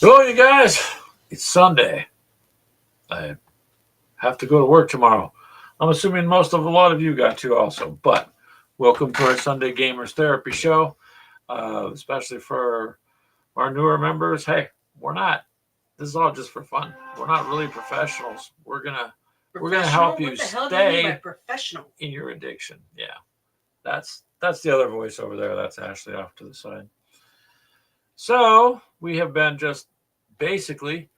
Hello, you guys. It's Sunday. I have to go to work tomorrow. I'm assuming a lot of you got to also. But welcome to our Sunday Gamers Therapy Show, especially for our newer members. Hey, we're not. This is all just for fun. We're not really professionals. We're gonna help you What the hell do you mean by stay professional? in your addiction. Yeah, that's the other voice over there. That's Ashley off to the side. So we have been just basically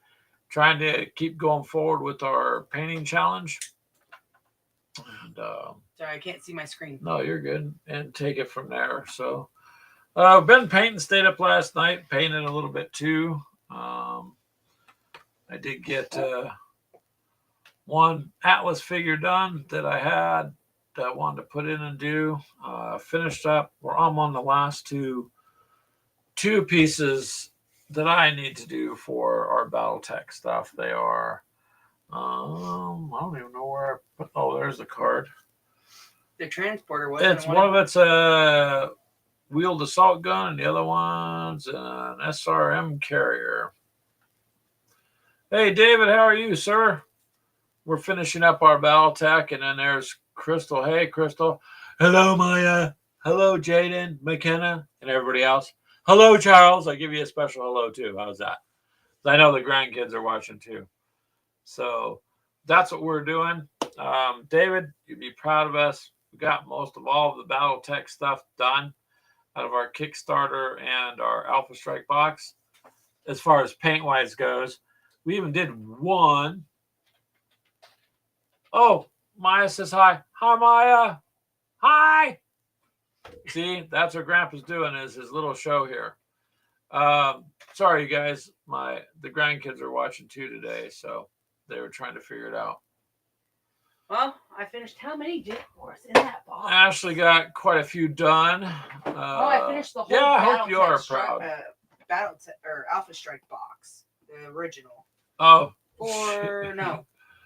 trying to keep going forward with our painting challenge. And Sorry, I can't see my screen. no, you're good. And take it from there. So I've been painting, stayed up last night, painted a little bit too. I did get one Atlas figure done that I had that I wanted to put in and do. Finished up. I'm on the last two pieces that I need to do for our battletech stuff. They are I don't even know where I put. Oh, there's the card. The transporter wasn't It's one of it's a wheeled assault gun, and the other one's an SRM carrier. Hey, David, how are you, sir? We're finishing up our battletech, and then there's Crystal. Hey, Crystal. Hello, Maya. Hello, Jaden, McKenna, and everybody else. Hello, Charles. I give you a special hello too. How's that? I know the grandkids are watching too. So that's what we're doing. David, you'd be proud of us. We got most of all of the battletech stuff done out of our Kickstarter and our Alpha Strike box. As far as paint wise goes, we even did one. Oh, Maya says hi. Hi, Maya. Hi. See, that's what Grandpa's doing is his little show here. Sorry, you guys. The grandkids are watching too today, so they were trying to figure it out. Well, I finished how many decors in that box? Ashley got quite a few done. I finished the whole. Yeah, I hope you are proud. Alpha Strike box, the original. Oh,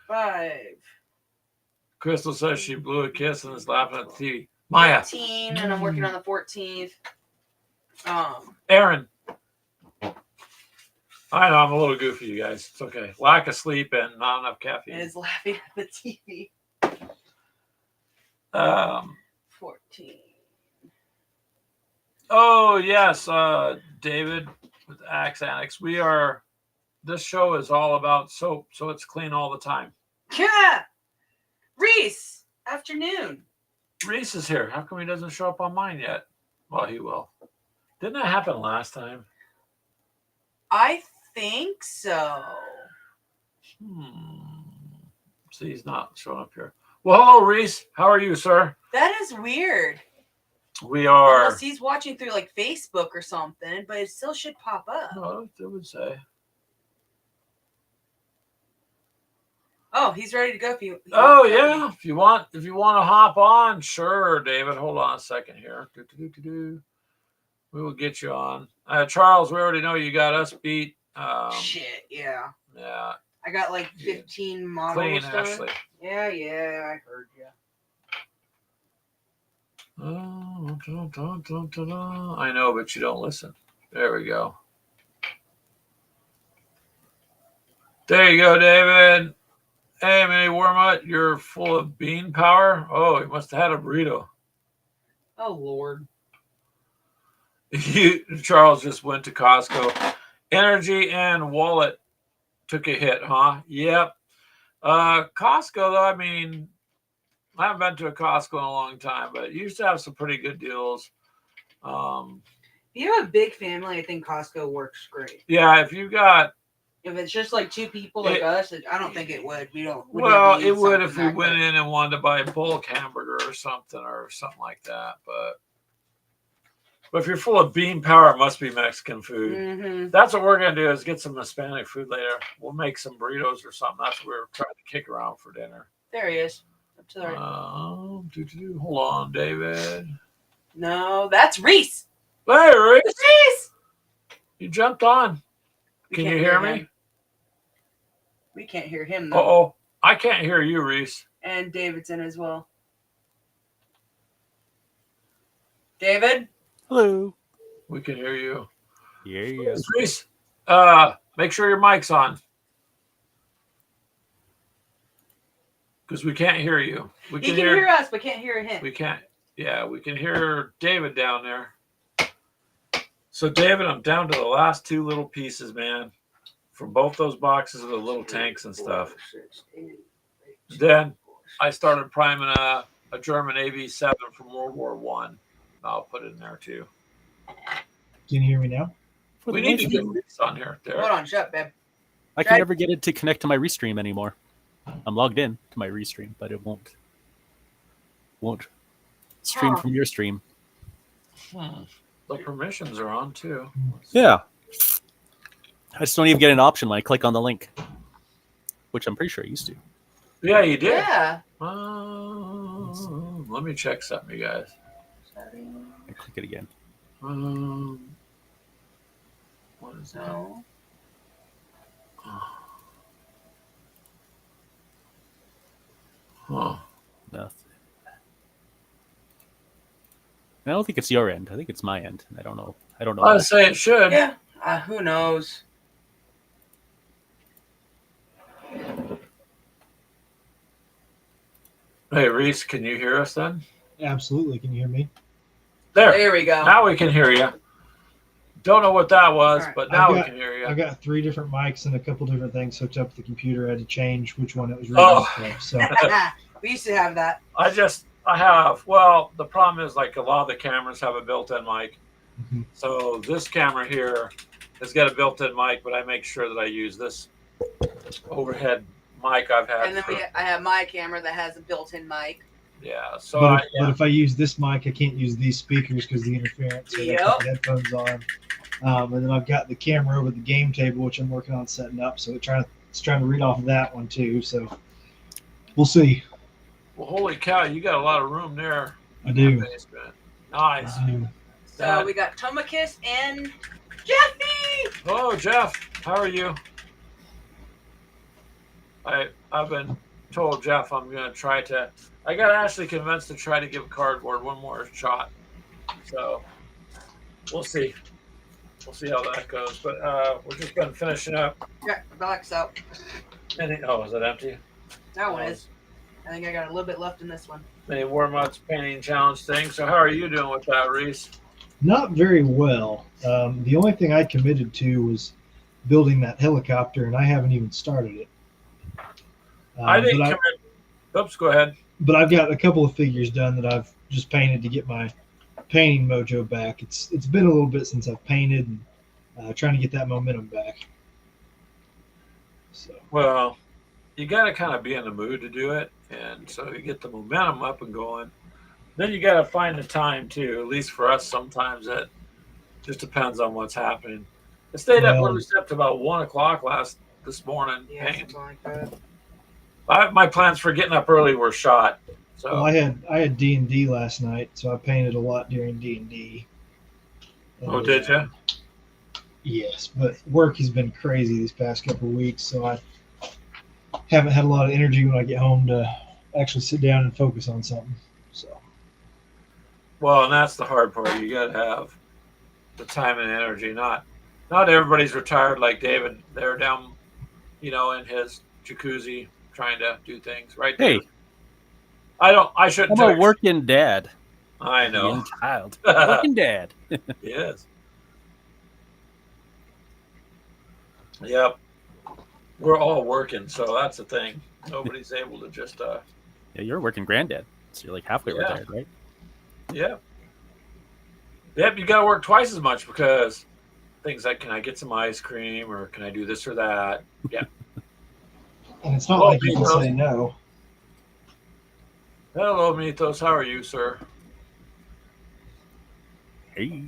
5. Crystal says she blew a kiss and is laughing at the TV. Maya. 15, and I'm working on the 14th. Aaron. I know I'm a little goofy, you guys. It's okay. Lack of sleep and not enough caffeine. And is laughing at the TV. 14. Oh yes, David with Axe Annex. This show is all about soap, so it's clean all the time. Yeah. Reese, afternoon. Reese is here. How come he doesn't show up on mine yet? Well, he will. Didn't that happen last time? I think so. See, he's not showing up here. Well, hello, Reese. How are you, sir? That is weird. We are. Unless he's watching through like Facebook or something, but it still should pop up. No, it would say. Oh, he's ready to go. If you. Oh yeah, if you want to hop on, sure, David. Hold on a second here. We will get you on. Charles, we already know you got us beat. Shit, yeah. Yeah. I got like 15 models. Clean, done. Ashley. Yeah, I heard you. I know, but you don't listen. There we go. There you go, David. Hey, Minnie Wormut, you're full of bean power. Oh, you must have had a burrito. Oh, Lord. Charles just went to Costco. Energy and wallet took a hit, huh? Yep. Costco, though, I mean, I haven't been to a Costco in a long time, but it used to have some pretty good deals. If you have a big family, I think Costco works great. Yeah, if it's just like two people like us, I don't think it would. Well, it would if we went in and wanted to buy a bulk hamburger or something like that. But if you're full of bean power, it must be Mexican food. Mm-hmm. That's what we're going to do is get some Hispanic food later. We'll make some burritos or something. That's what we're trying to kick around for dinner. There he is. Up to the right. Hold on, David. No, that's Reese. Hey, Reese. Reese! You jumped on. Can you hear me? We can't hear him, though. Uh-oh. I can't hear you, Reese. And Davidson as well. David? Hello. We can hear you. Yeah. Reese, Make sure your mic's on. Because we can't hear you. He can hear us, but can't hear him. We can't. Yeah, we can hear David down there. So, David, I'm down to the last two little pieces, man. From both those boxes of the little tanks and stuff. Then I started priming a German AV7 from World War One. I'll put it in there too. Can you hear me now? We need to get Reese on here. There. Hold on, shut up, babe. I can never get it to connect to my restream anymore. I'm logged in to my restream, but it won't stream from your stream. The permissions are on too. Yeah. I just don't even get an option when I click on the link, which I'm pretty sure I used to. Yeah, you did. Yeah. Let me check something, you guys. I click it again. What is that? No. Huh. Nothing. I don't think it's your end. I think it's my end. I don't know. I'd say it should. Yeah. Who knows? Hey, Reese, can you hear us then? Absolutely. Can you hear me? There we go. Now we can hear you. Don't know what that was, Right. but now we can hear you. I got 3 different mics and a couple different things hooked up to the computer. I had to change which one it was reading. So We used to have that. Well, the problem is like a lot of the cameras have a built-in mic. Mhm. So this camera here has got a built-in mic, but I make sure that I use this overhead mic I've had. And then I have my camera that has a built-in mic. Yeah. So but if I use this mic, I can't use these speakers because of the interference. So I Yep. got the headphones on. And then I've got the camera over the game table, which I'm working on setting up. So it's trying to read off of that one too. So we'll see. Well, holy cow, you got a lot of room there. I do. Basement. Nice. So we got Tomikis and Jeffy. Hello, Jeff. How are you? I've been told Jeff I'm going to try to. I got Ashley convinced to try to give cardboard one more shot. So we'll see. We'll see how that goes. But we're just going to finish it up. Yeah, box out. Is it empty? That one is. I think I got a little bit left in this one. Any warm-ups, painting challenge thing. So how are you doing with that, Reese? Not very well. The only thing I committed to was building that helicopter, and I haven't even started it. I didn't commit. Oops, go ahead. But I've got a couple of figures done that I've just painted to get my painting mojo back. It's been a little bit since I've painted, and trying to get that momentum back. So Well, you got to kind of be in the mood to do it, and so you get the momentum up and going. Then you got to find the time too. At least for us, sometimes it just depends on what's happening. I stayed up really up to about 1 o'clock this morning. Yeah, something like that. My plans for getting up early were shot. So well, I had D&D last night, so I painted a lot during D&D. Oh, did you? Yes, but work has been crazy these past couple of weeks, so I haven't had a lot of energy when I get home to actually sit down and focus on something. So, well, and that's the hard part. You got to have the time and energy. Not everybody's retired like David. They're down, in his jacuzzi trying to do things. Right? Hey, I shouldn't. I'm a working dad. I know. Young child. Working dad. Yes. Yep. We're all working, so that's the thing. Nobody's able to just Yeah, you're a working granddad, so you're like halfway retired, right? Yeah. Yep, you gotta work twice as much because things like, can I get some ice cream or can I do this or that? Yeah. and it's not like you can say no. Hello, Mythos. How are you, sir? Hey.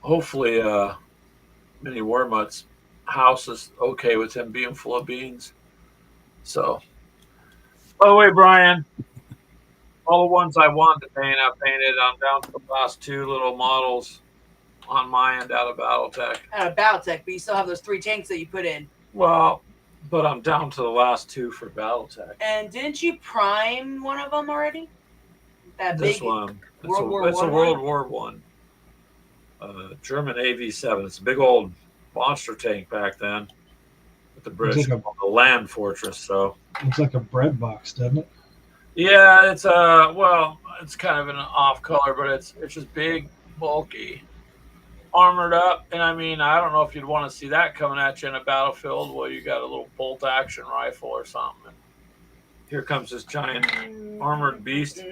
Hopefully, Mini Warmutt's house is okay with him being full of beans. So, by the way, Brian, all the ones I wanted to paint, I painted. I'm down to the last 2 little models on my end out of battletech. Out of battletech, but you still have those 3 tanks that you put in. Well, but I'm down to the last 2 for battletech. And didn't you prime one of them already? That This big one. World War It's a One World one? War One. German AV-7. It's a big old monster tank back then. With the British like called the Land Fortress. So Looks like a bread box, doesn't it? yeah, it's it's kind of an off color, but it's just big, bulky, armored up. And I mean, I don't know if you'd want to see that coming at you in a battlefield where you got a little bolt action rifle or something. And here comes this giant armored beast.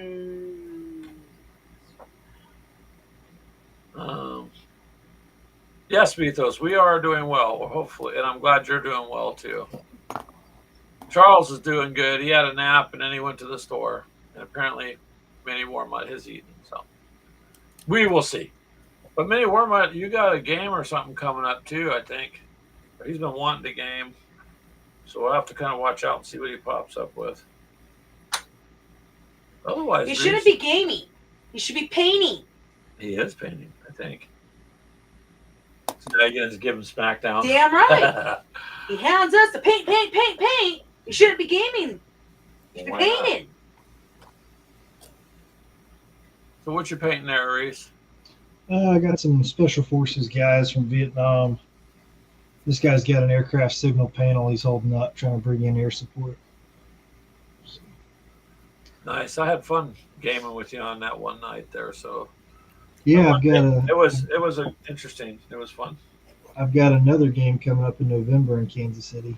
Yes, Mythos, we are doing well, hopefully, and I'm glad you're doing well too. Charles is doing good. He had a nap and then he went to the store, and apparently, Mini Warmut has eaten. So we will see. But Mini Warmut, you got a game or something coming up too, I think. He's been wanting to game, so we'll have to kind of watch out and see what he pops up with. Otherwise, He shouldn't be gaming. He should be painting. He is painting, I think. So Megan is giving SmackDown. Damn right. He hounds us to paint. You shouldn't be gaming. You should be painting. So what you painting there, Reese? I got some Special Forces guys from Vietnam. This guy's got an aircraft signal panel he's holding up, trying to bring in air support. Nice. I had fun gaming with you on that one night there. So yeah, I've got it was interesting. It was fun. I've got another game coming up in November in Kansas City.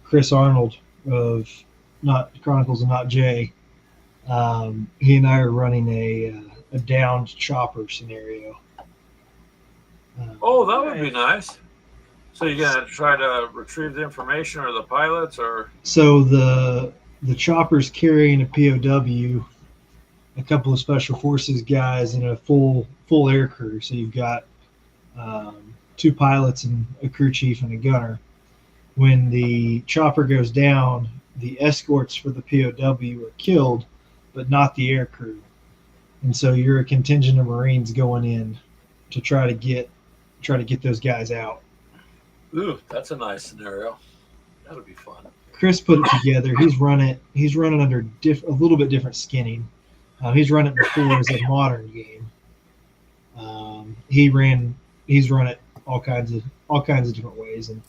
Chris Arnold of Not Chronicles of Not Jay. He and I are running a downed chopper scenario. Oh, that would be nice. So you're gonna try to retrieve the information, or the pilots, or so the chopper's carrying a POW, a couple of Special Forces guys, and a full air crew. So you've got 2 pilots and a crew chief and a gunner. When the chopper goes down, the escorts for the POW are killed, but not the air crew. And so you're a contingent of Marines going in to try to get those guys out. ooh, that's a nice scenario. That'll be fun. Chris put it together. He's running under a little bit different skinning. He's run it before as a modern game. He's run it all kinds of different ways, and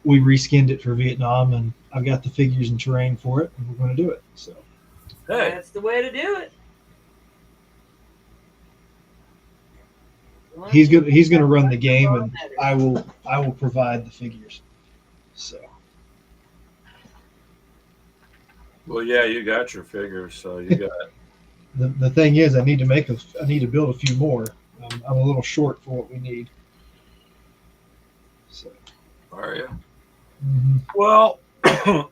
we reskinned it for Vietnam, and I've got the figures and terrain for it, and we're going to do it. So Hey, That's the way to do it. he's gonna run the game, and I will provide the figures. So well, yeah, you got your figures, so you got. the thing is, I need to build a few more. I'm a little short for what we need. So. Are you? Mm-hmm. Well,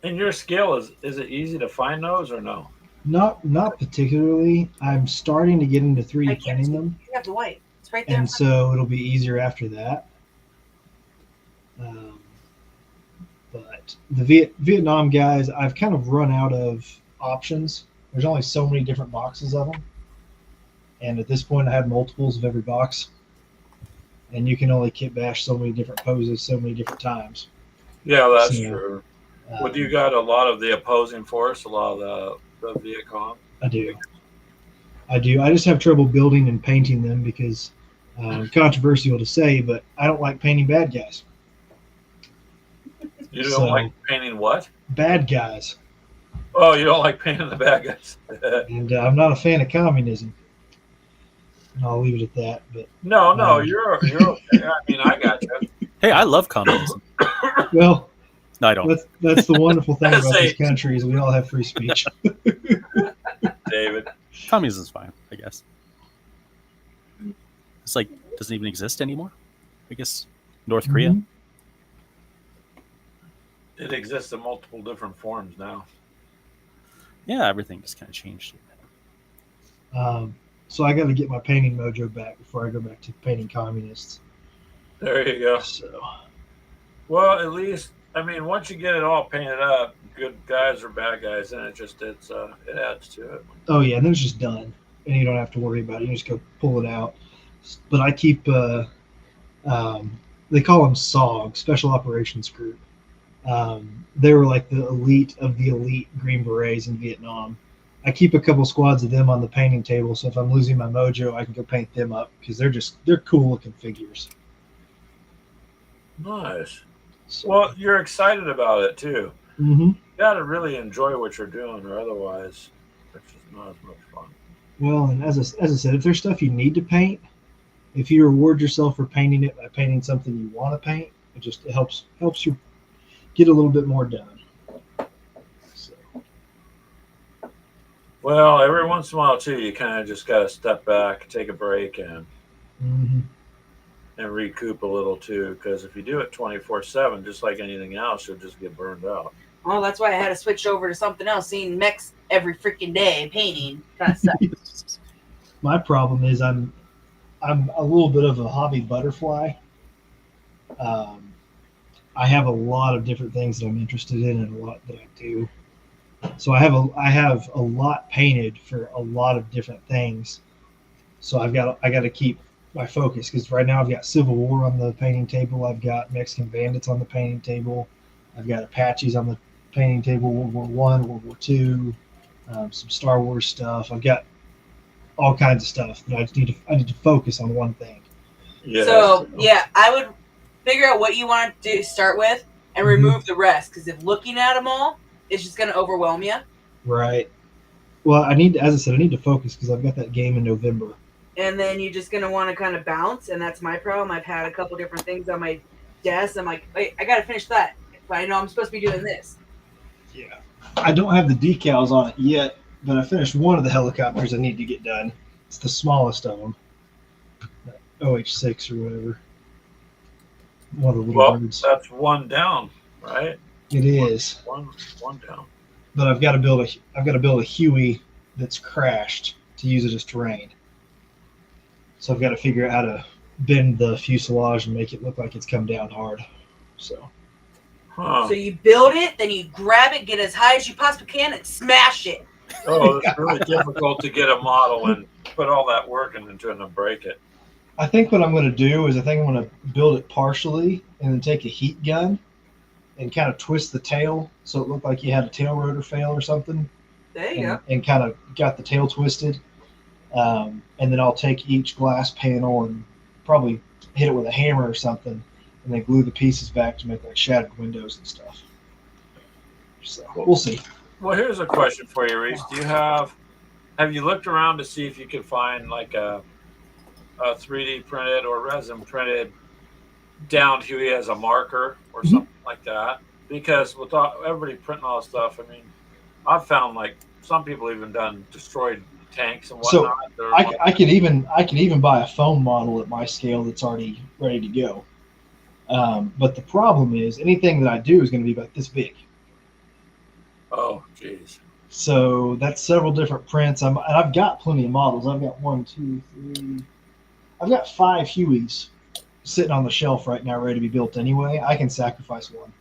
in your skill, is it easy to find those or no? Not particularly. I'm starting to get into 3D printing them, You have the white. It's right there. and so it'll be easier after that. But the Vietnam guys, I've kind of run out of options. There's only so many different boxes of them, and at this point, I have multiples of every box, and you can only kit bash so many different poses so many different times. Yeah, that's So, true. Well, you got a lot of the opposing force, a lot of the Viet Cong. I do. I just have trouble building and painting them because controversial to say, but I don't like painting bad guys. You don't like painting what? Bad guys. Oh, you don't like painting the bad guys. And I'm not a fan of communism. And I'll leave it at that. But No, you're okay. I mean, I got you. Hey, I love communism. well, No, I don't. that's the wonderful thing about this country is we all have free speech. David. Communism's fine, I guess. It's like doesn't even exist anymore. I guess North Korea. Mhm. It exists in multiple different forms now. Yeah, everything just kind of changed. So I got to get my painting mojo back before I go back to painting communists. There you go. So Well, at least, I mean, once you get it all painted up, good guys or bad guys, then it adds to it. oh yeah, and then it's just done, and you don't have to worry about it. You just go pull it out. But I keep they call them SOG, Special Operations Group. They were like the elite of the elite Green Berets in Vietnam, I keep a couple squads of them on the painting table, so if I'm losing my mojo, I can go paint them up because they're cool looking figures. Nice. So, Well, you're excited about it too. mhm. You got to really enjoy what you're doing, or otherwise, it's just not as much fun. Well, and as I said, if there's stuff you need to paint, if you reward yourself for painting it by painting something you want to paint, it helps you get a little bit more done. So, Well, every once in a while too, you kind of just got to step back, take a break, and mhm. recoup a little too. Because if you do it 24/7, just like anything else, you'll just get burned out. Well, that's why I had to switch over to something else. Seeing mechs every freaking day painting kind of sucks. My problem is I'm a little bit of a hobby butterfly. I have a lot of different things that I'm interested in and a lot that I do. So I have a lot painted for a lot of different things. So I got to keep my focus because right now I've got Civil War on the painting table. I've got Mexican Bandits on the painting table. I've got Apaches on the painting table. World War One, World War Two, some Star Wars stuff. I've got all kinds of stuff that I need to focus on one thing. Yeah. So yeah, I would figure out what you want to start with and remove the rest. Because if looking at them all, it's just going to overwhelm you. Right. Well, as I said, I need to focus because I've got that game in November. And then you're just going to want to kind of bounce, and that's my problem. I've had a couple different things on my desk. I'm like, wait, I got to finish that. But I know I'm supposed to be doing this. Yeah. I don't have the decals on it yet, but I finished one of the helicopters I need to get done. It's the smallest of them. OH-6 or whatever. One of the little birds. That's one down, right? It is. One down. But I've got to build a Huey that's crashed to use it as terrain. So I've got to figure out how to bend the fuselage and make it look like it's come down hard. So So you build it, then you grab it, get as high as you possibly can, and smash it. Oh, it's really difficult to get a model and put all that work into it and break it. I think what I'm going to do is I'm going to build it partially and then take a heat gun and kind of twist the tail so it looked like you had a tail rotor fail or something. There you go. And kind of got the tail twisted. And then I'll take each glass panel and probably hit it with a hammer or something and then glue the pieces back to make like shattered windows and stuff. So we'll see. Well, here's a question for you, Reese. Have you looked around to see if you could find like a 3D printed or resin printed down Huey as a marker or something like that? Because with everybody printing all this stuff, I mean, I've found like some people even done destroyed tanks and whatnot. So I could even buy a foam model at my scale that's already ready to go. But the problem is anything that I do is going to be about this big. Oh, geez. So that's several different prints. I've got plenty of models. I've got 1, 2, 3. I've got 5 Hueys sitting on the shelf right now, ready to be built anyway. I can sacrifice one.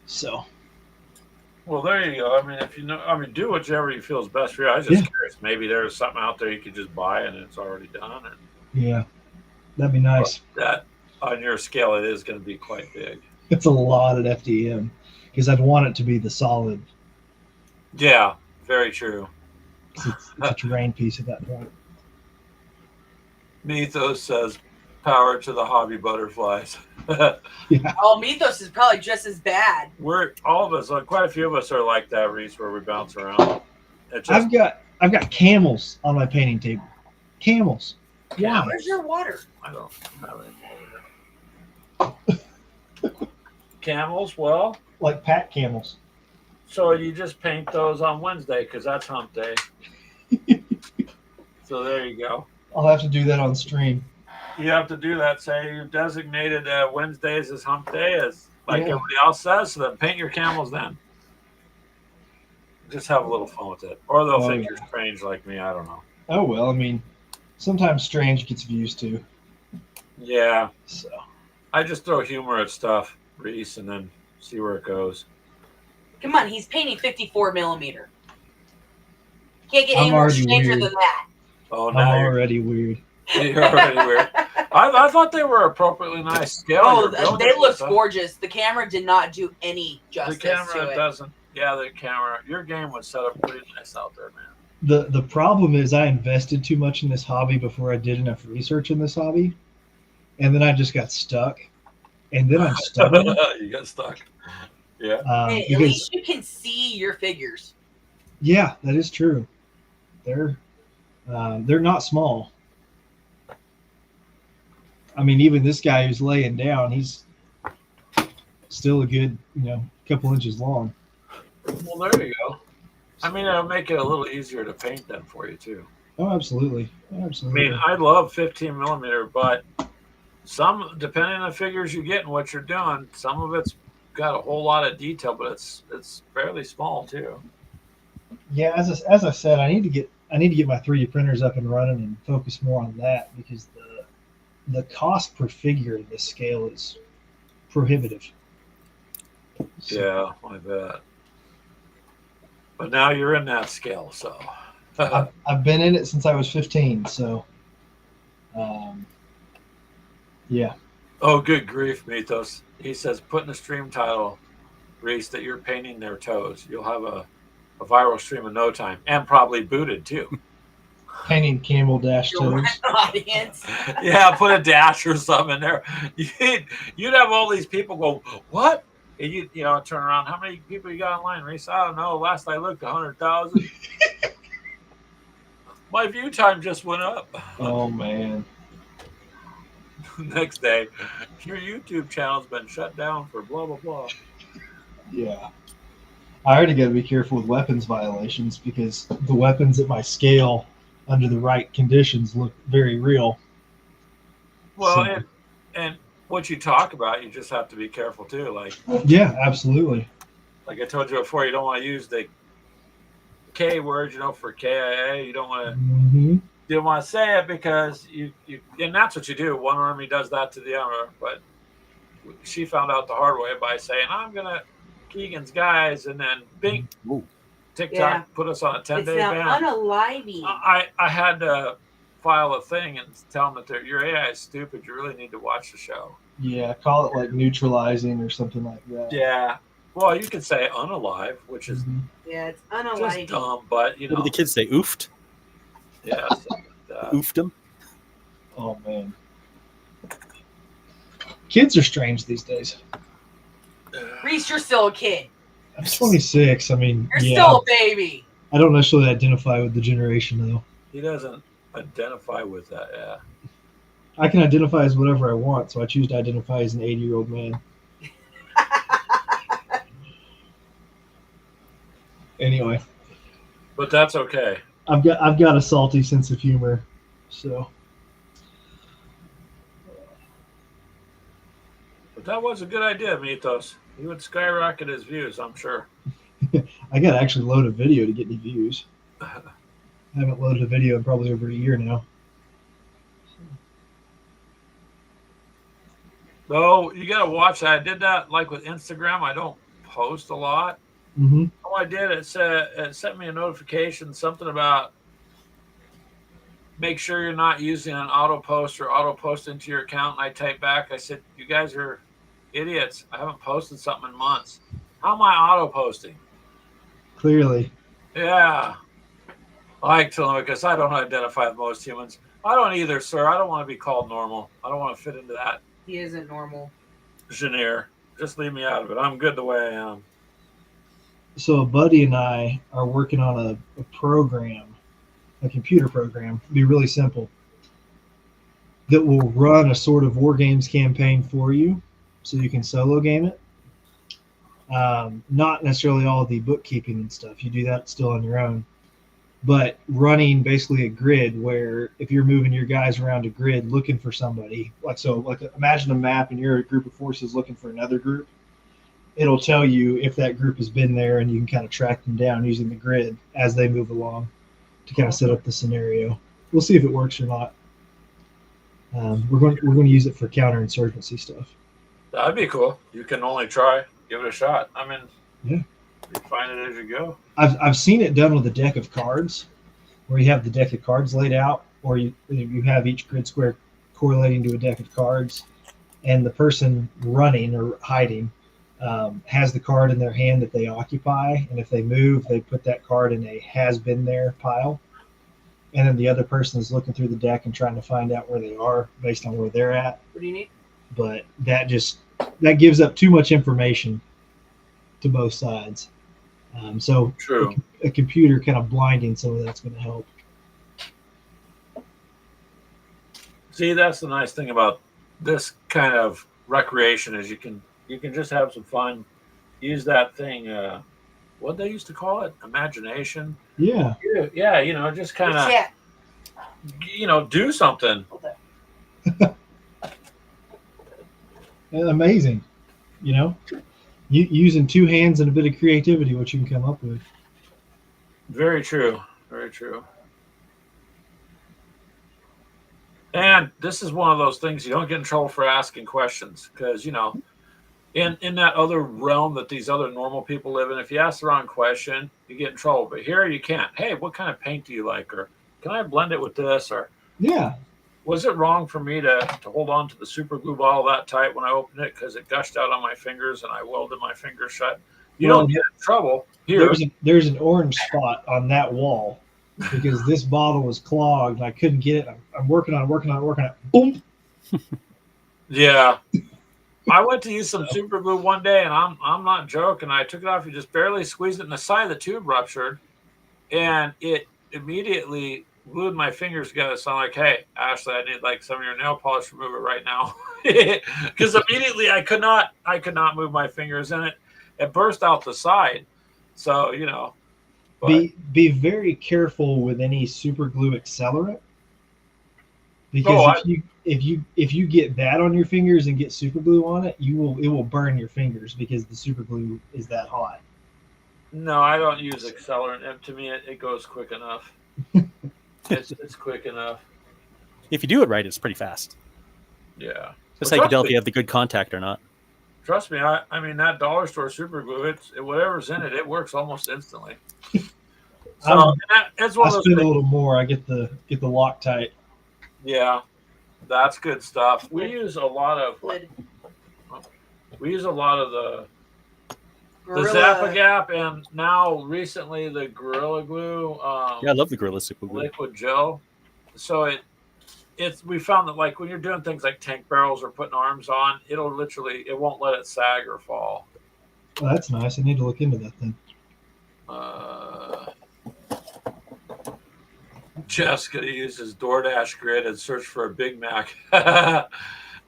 So. Well, there you go. I mean, do whichever you feel is best for you. I was just curious. Maybe there's something out there you could just buy and it's already done. Yeah, that'd be nice. That on your scale, it is going to be quite big. It's a lot at FDM because I'd want it to be the solid. Yeah, very true. It's a terrain piece at that point. Mythos says, "Power to the hobby butterflies." Yeah. Oh, Mythos is probably just as bad. We're all of us, quite a few of us are like that, Reese, where we bounce around. I've got camels on my painting table. Camels. Yeah. Where's your water? I don't have any over here. Camels, well. Like pack camels. So you just paint those on Wednesday because that's hump day. So there you go. I'll have to do that on stream. You have to do that. Say you've designated Wednesdays as hump day, as like everybody else says. So then paint your camels then. Just have a little fun with it, or they'll think you're strange like me. I don't know. Oh well, I mean, sometimes strange gets views too. Yeah. So I just throw humor at stuff, Reese, and then see where it goes. Come on, he's painting 54 millimeter. Can't get any more stranger than that. Oh, now I'm already weird. You're already weird. I thought they were appropriately nice scale. Oh, they looked gorgeous. The camera did not do any justice. The camera to it. doesn't. gathering camera, your game was set up pretty nice out there, man. The problem is I invested too much in this hobby before I did enough research in this hobby, and then I just got stuck, and then I'm stubborn. You got stuck. Yeah. Hey, at Because least you can see your figures. yeah, that is true. They're not small. I mean, even this guy who's laying down, he's still a good, couple inches long. Well, there you go. I mean, it'll make it a little easier to paint then for you too. Oh, absolutely, I absolutely. mean, I love 15 millimeter, but some, depending on the figures you get and what you're doing, some of it's got a whole lot of detail, but it's fairly small too. Yeah, as I said, I need to get my 3D printers up and running and focus more on that because the cost per figure in this scale is prohibitive. So, Yeah, I bet. But now you're in that scale, so. I've been in it since I was 15, so yeah. Oh, good grief, Mythos. He says, put in the stream title, Reese, that you're painting their toes. You'll have a viral stream in no time, and probably booted too. Painting camel dash Your toes. audience. Yeah, put a dash or something in there. You'd have all these people go, what? And you turn around. How many people you got online, Reese? I don't know. Last I looked, 100,000. My view time just went up. Oh man. Next day, your YouTube channel's been shut down for blah blah blah. Yeah. I already got to be careful with weapons violations because the weapons at my scale under the right conditions look very real. Well, So- and what you talk about, you just have to be careful too. Like Yeah, absolutely. I told you before, you don't want to use the K word, for KIA. You don't want to. Mm-hmm. You don't want to say it because you and that's what you do. One army does that to the other, but she found out the hard way by saying, "I'm gonna Keegan's guys," and then bing, Ooh. TikTok Yeah. put us on a It's 10-day now ban. unaliving. I had to file a thing and tell them that your AI is stupid. You really need to watch the show. Yeah, call it like neutralizing or something like that. Yeah. Well, you could say unalive, which is Mhm. Yeah, it's just unaliving. dumb, but What do the kids say? Oofed? yeah. Oofed them? Oh man. Kids are strange these days. Reese, you're still a kid. I'm 26. I mean, You're yeah, still a baby. I don't necessarily identify with the generation though. He doesn't identify with that. Yeah. I can identify as whatever I want, so I choose to identify as an 80-year-old man. Anyway, But that's okay. I've got a salty sense of humor, so But that was a good idea, Mythos. He would skyrocket his views, I'm sure. I got to actually load a video to get any views. I haven't loaded a video in probably over a year now. No, you got to watch that. I did that like with Instagram. I don't post a lot. Mm-hmm. Oh, I did. It sent me a notification, something about make sure you're not using an auto post or auto post into your account. And I typed back, I said, you guys are idiots. I haven't posted something in months. How am I auto posting? Clearly. Yeah. I like to know because I don't identify with most humans. I don't either, sir. I don't want to be called normal. I don't want to fit into that He isn't normal. genre. Just leave me out of it. I'm good the way I am. So a buddy and I are working on a program, a computer program, it'll be really simple, that will run a sort of war games campaign for you so you can solo game it. Not necessarily all the bookkeeping and stuff. You do that still on your own. But running basically a grid where if you're moving your guys around a grid looking for somebody, like imagine a map and you're a group of forces looking for another group. It'll tell you if that group has been there and you can kind of track them down using the grid as they move along to kind of set up the scenario. We'll see if it works or not. We're going to use it for counterinsurgency stuff. That'd be cool. You can only try. Give it a shot. I mean, Yeah. you find it as you go. I've seen it done with a deck of cards, where you have the deck of cards laid out, or you have each grid square correlating to a deck of cards, and the person running or hiding has the card in their hand that they occupy, and if they move, they put that card in a has been there pile. And then the other person is looking through the deck and trying to find out where they are based on where they're at. What do you need? But that gives up too much information to both sides. So True. a computer kind of blinding some of that's going to help. See, that's the nice thing about this kind of recreation is you can just have some fun. Use that thing. What they used to call it, imagination. Yeah. Yeah. Just kind of, do something. Amazing. Using two hands and a bit of creativity, what you can come up with. Very true. Very true. And this is one of those things you don't get in trouble for asking questions because, in that other realm that these other normal people live in, if you ask the wrong question, you get in trouble. But here you can't. Hey, what kind of paint do you like? Or can I blend it with this? Or yeah. Was it wrong for me to hold on to the super glue bottle that tight when I opened it because it gushed out on my fingers and I welded my fingers shut? You don't get in trouble here. There's an orange spot on that wall because this bottle was clogged and I couldn't get it. I'm working on it. Boom. Yeah. I went to use some super glue one day, and I'm not joking. I took it off. You just barely squeezed it, and the side of the tube ruptured, and it immediately glued my fingers together. So I'm like, "Hey, Ashley, I need like some of your nail polish remover right now," because immediately I could not move my fingers, and it burst out the side. So be very careful with any super glue accelerant because if you get that on your fingers and get super glue on it, it will burn your fingers because the super glue is that hot. No, I don't use accelerant. To me, it goes quick enough. It's quick enough. If you do it right, it's pretty fast. Yeah. Just like you can tell if you have the good contact or not. Trust me, I mean that dollar store super glue, whatever's in it, it works almost instantly. So it's one of those spend a little more. I get the Loctite. Yeah, that's good stuff. We use a lot of the Zappa Gap, and now recently the Gorilla Glue. I love the Gorilla Super Glue. Liquid gel. So we found that like when you're doing things like tank barrels or putting arms on, it won't let it sag or fall. Oh, that's nice. I need to look into that then. Jeff's going to use his DoorDash grid and search for a Big Mac.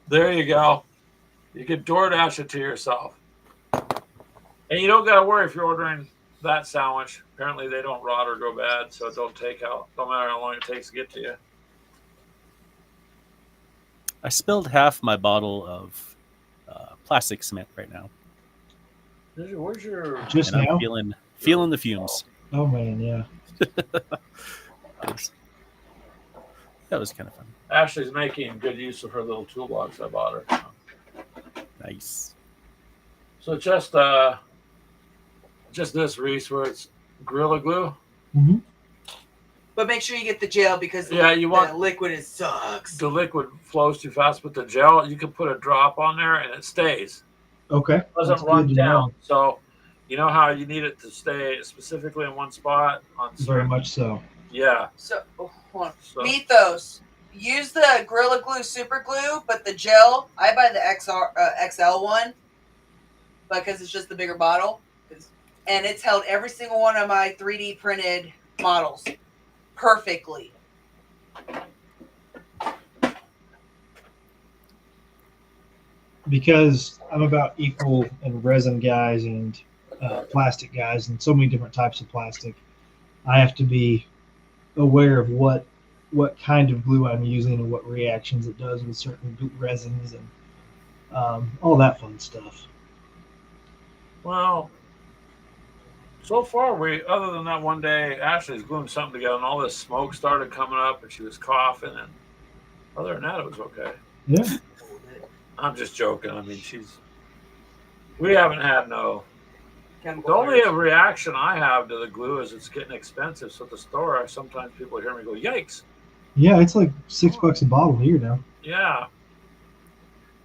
There you go. You can DoorDash it to yourself. And you don't got to worry if you're ordering that sandwich. Apparently they don't rot or go bad, so don't matter how long it takes to get to you. I spilled half my bottle of plastic cement right now. Where's your... Just and now? I'm feeling the fumes. Oh, man, yeah. That was kind of fun. Ashley's making good use of her little toolbox I bought her. Nice. So just this, Reese, where it's Gorilla Glue. Mm-hmm. But make sure you get the gel because the liquid sucks. The liquid flows too fast, but the gel, you can put a drop on there and it stays. Okay. It doesn't run down. So you know how you need it to stay specifically in one spot? Very much so. Yeah. So, hold on. Mythos. Use the Gorilla Glue Super Glue, but the gel, I buy the XL one because it's just the bigger bottle. And it's held every single one of my 3D printed models perfectly. Because I'm about equal in resin guys and plastic guys and so many different types of plastic, I have to be aware of what kind of glue I'm using and what reactions it does with certain resins and all that fun stuff. Well, so far other than that one day, Ashley's gluing something together and all this smoke started coming up and she was coughing, and other than that it was okay. Yeah. I'm just joking. I mean, we haven't had no. The only reaction I have to the glue is it's getting expensive. So at the store, sometimes people hear me go, "Yikes!" Yeah, it's like $6 a bottle here now. Yeah,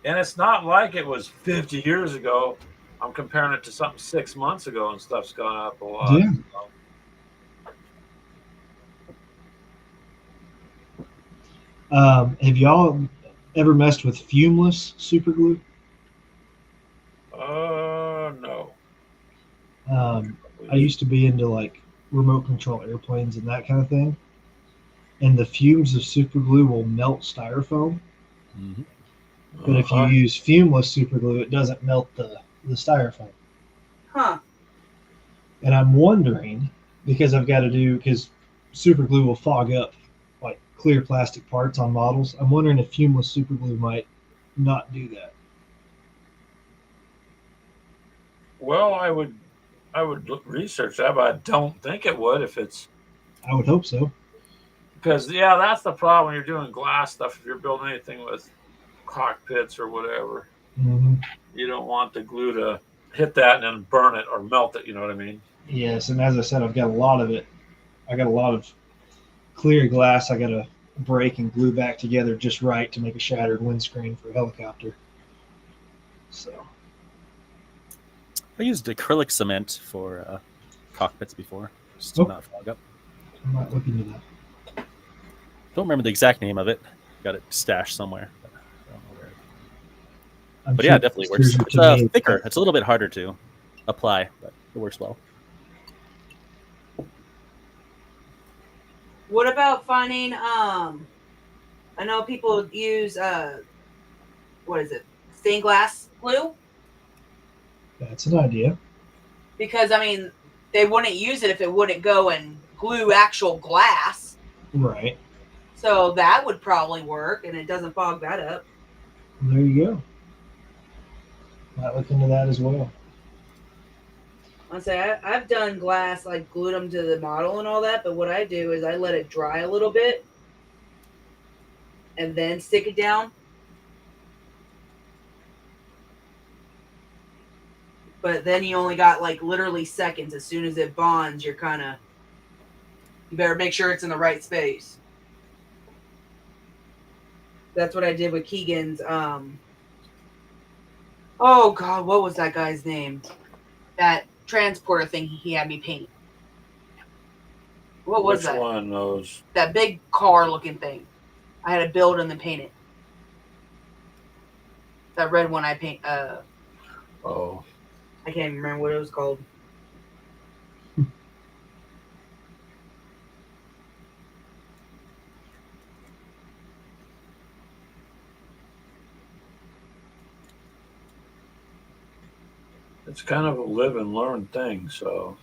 and it's not like it was 50 years ago I'm comparing it to something 6 months ago, and stuff's gone up a lot. Yeah. Have y'all ever messed with fumeless super glue? No. I used to be into like remote control airplanes and that kind of thing. And the fumes of super glue will melt styrofoam. Mm-hmm. But if you use fumeless super glue, it doesn't melt the styrofoam. Huh. And I'm wondering, because super glue will fog up like clear plastic parts on models. I'm wondering if fumeless super glue might not do that. Well, I would research that, but I don't think it would if it's I would hope so. because that's the problem when you're doing glass stuff. If you're building anything with cockpits or whatever, Mm-hmm. you don't want the glue to hit that and then burn it or melt it. You know what I mean? Yes, and as I said, I've got a lot of it. I got a lot of clear glass. I got to break and glue back together just right to make a shattered windscreen for a helicopter. So I used acrylic cement for cockpits before, just to not fog up. I might look into that. Don't remember the exact name of it. Got it stashed somewhere. But I don't know where. But yeah, it definitely works. It's thicker. It's a little bit harder to apply, but it works well. What about finding I know people use what is it? Stained glass glue? That's an idea. Because I mean, they wouldn't use it if it wouldn't go and glue actual glass. Right. So that would probably work, and it doesn't fog that up. There you go. Might look into that as well. I'll say I've done glass, like glued them to the model and all that, but what I do is I let it dry a little bit and then stick it down. But then you only got like literally seconds. As soon as it bonds, you better make sure it's in the right space. That's what I did with Keegan's. Oh God, what was that guy's name? That transporter thing he had me paint. What was that? Which one? Those? That big car looking thing. I had to build and then paint it. That red one I paint. Oh. I can't even remember what it was called. It's kind of a live and learn thing, so.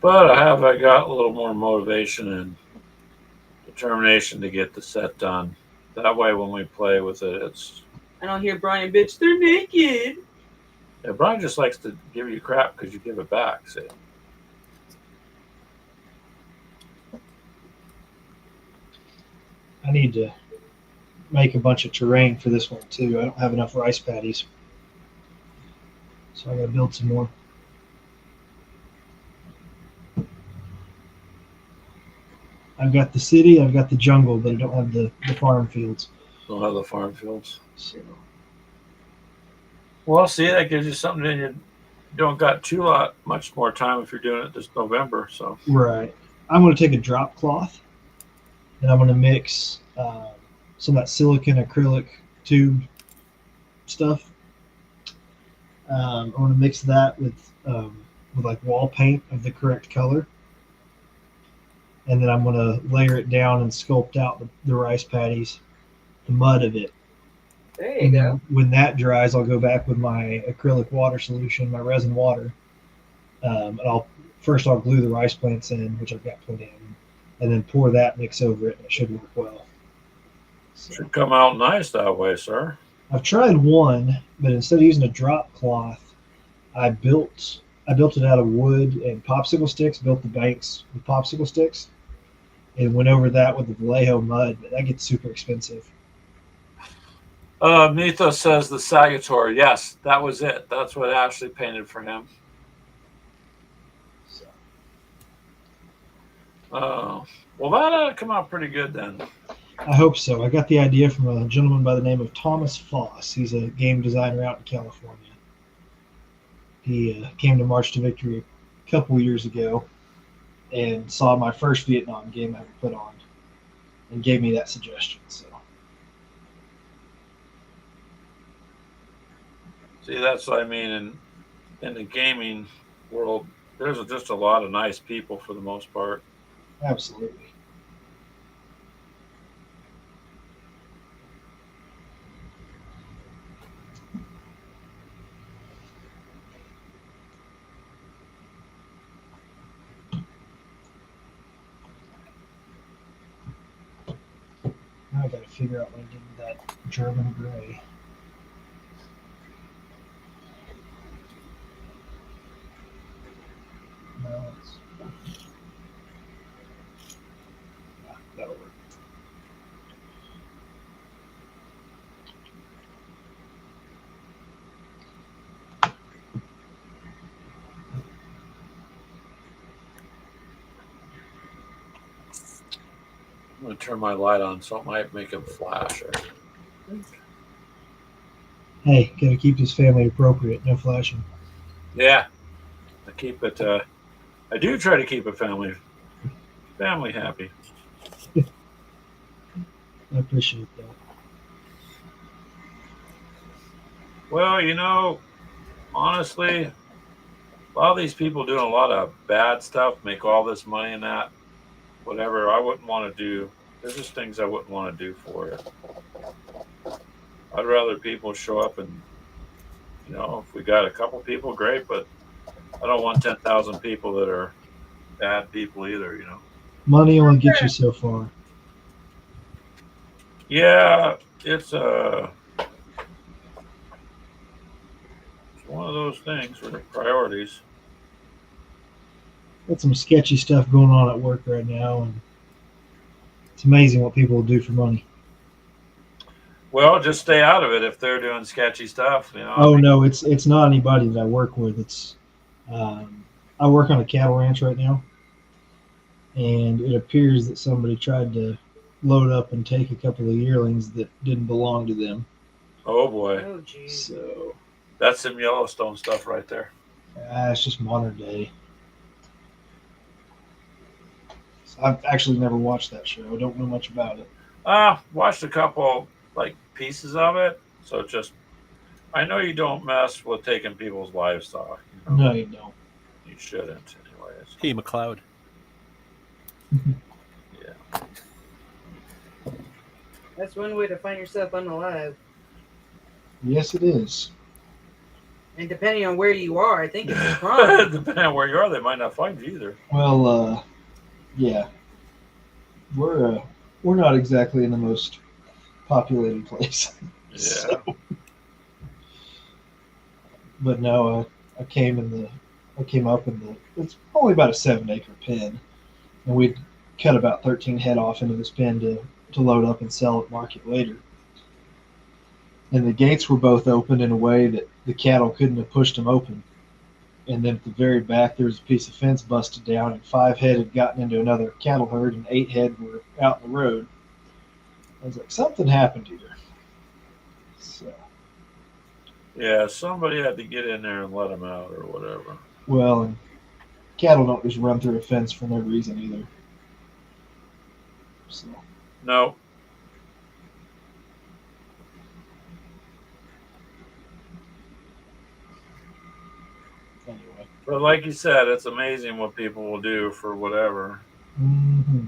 But I got a little more motivation and determination to get the set done. That way, when we play with it, it's. I don't hear Brian bitch. They're naked. Yeah, Brian just likes to give you crap because you give it back. See. I need to make a bunch of terrain for this one too. I don't have enough rice paddies, so I got to build some more. I've got the city, I've got the jungle, but I don't have the farm fields. Don't have the farm fields. So. Well, see, that gives you something that you don't got much more time if you're doing it this November. So. Right. I'm going to take a drop cloth, and I'm going to mix some of that silicon acrylic tube stuff. I'm going to mix that with like wall paint of the correct color. And then I'm going to layer it down and sculpt out the rice paddies, the mud of it. There you go. When that dries, I'll go back with my acrylic water solution, my resin water. And I'll glue the rice plants in, which I've got put in, and then pour that mix over it, and it should work well. So, should come out nice that way, sir. I've tried one, but instead of using a drop cloth, I built it out of wood and popsicle sticks, built the banks with popsicle sticks, and went over that with the Vallejo mud, but that gets super expensive. Mythos says the Sagittarius. Yes, that was it. That's what Ashley painted for him. So. Well, that ought to come out pretty good then. I hope so. I got the idea from a gentleman by the name of Thomas Foss. He's a game designer out in California. He came to March to Victory a couple years ago and saw my first Vietnam game I ever put on and gave me that suggestion. So, see, that's what I mean. In the gaming world, there's just a lot of nice people for the most part. absolutely. Now I got to figure out what I did with that German gray. No, that'll work. I'm going to turn my light on so it might make it flash. Hey, got to keep this family appropriate. No flashing. Yeah, I keep it. I do try to keep a family happy. I appreciate that. Well, honestly, a lot of these people doing a lot of bad stuff, make all this money and that, whatever. I wouldn't want to do. There's just things I wouldn't want to do for it. I'd rather people show up and, if we got a couple people, great, but I don't want 10,000 people that are bad people either, Money only gets you so far. Yeah, it's one of those things with the priorities. Got some sketchy stuff going on at work right now, and it's amazing what people will do for money. Well, just stay out of it if they're doing sketchy stuff. Oh no, it's not anybody that I work with. It's I work on a cattle ranch right now, and it appears that somebody tried to load up and take a couple of yearlings that didn't belong to them. Oh boy! Oh geez. So that's some Yellowstone stuff right there. It's just modern day. So I've actually never watched that show. I don't know much about it. Watched a couple pieces of it. So I know you don't mess with taking people's livestock. No, you don't. You shouldn't, anyways. Hey, McLeod. Yeah. That's one way to find yourself unalive. Yes, it is. And depending on where you are, I think it's a crime. Depending on where you are, they might not find you either. Well, yeah. We're not exactly in the most populated place. Yeah. So, but no, I came up in it's only about a 7-acre pen, and we'd cut about 13 head off into this pen to load up and sell at market later. And the gates were both open in a way that the cattle couldn't have pushed them open. And then at the very back, there was a piece of fence busted down, and 5 head had gotten into another cattle herd, and 8 head were out in the road. I was like, something happened here. So. Yeah, somebody had to get in there and let them out or whatever. Well, and cattle don't just run through a fence for no reason either. So. No. Anyway. But like you said, it's amazing what people will do for whatever. Mm-hmm.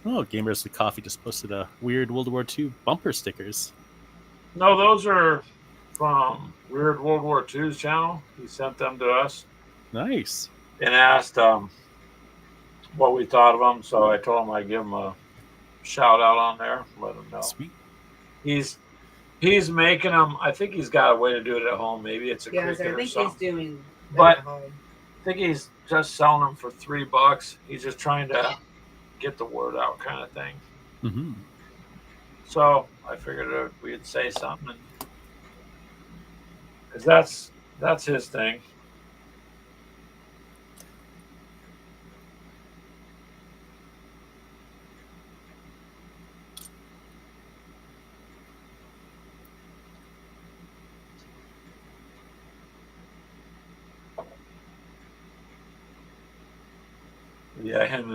Oh, Gamers with Coffee just posted a weird World War II bumper stickers. No, those are from Weird World War II's channel. He sent them to us. Nice. And asked what we thought of them. So I told him I'd give him a shout out on there. Let him know. Sweet. He's making them. I think he's got a way to do it at home. Maybe it's a Cricut I think or something. he's doing that But at home. I think he's just selling them for $3. He's just trying to get the word out, kind of thing. Mm-hmm. So I figured we'd say something, because that's his thing. Yeah, him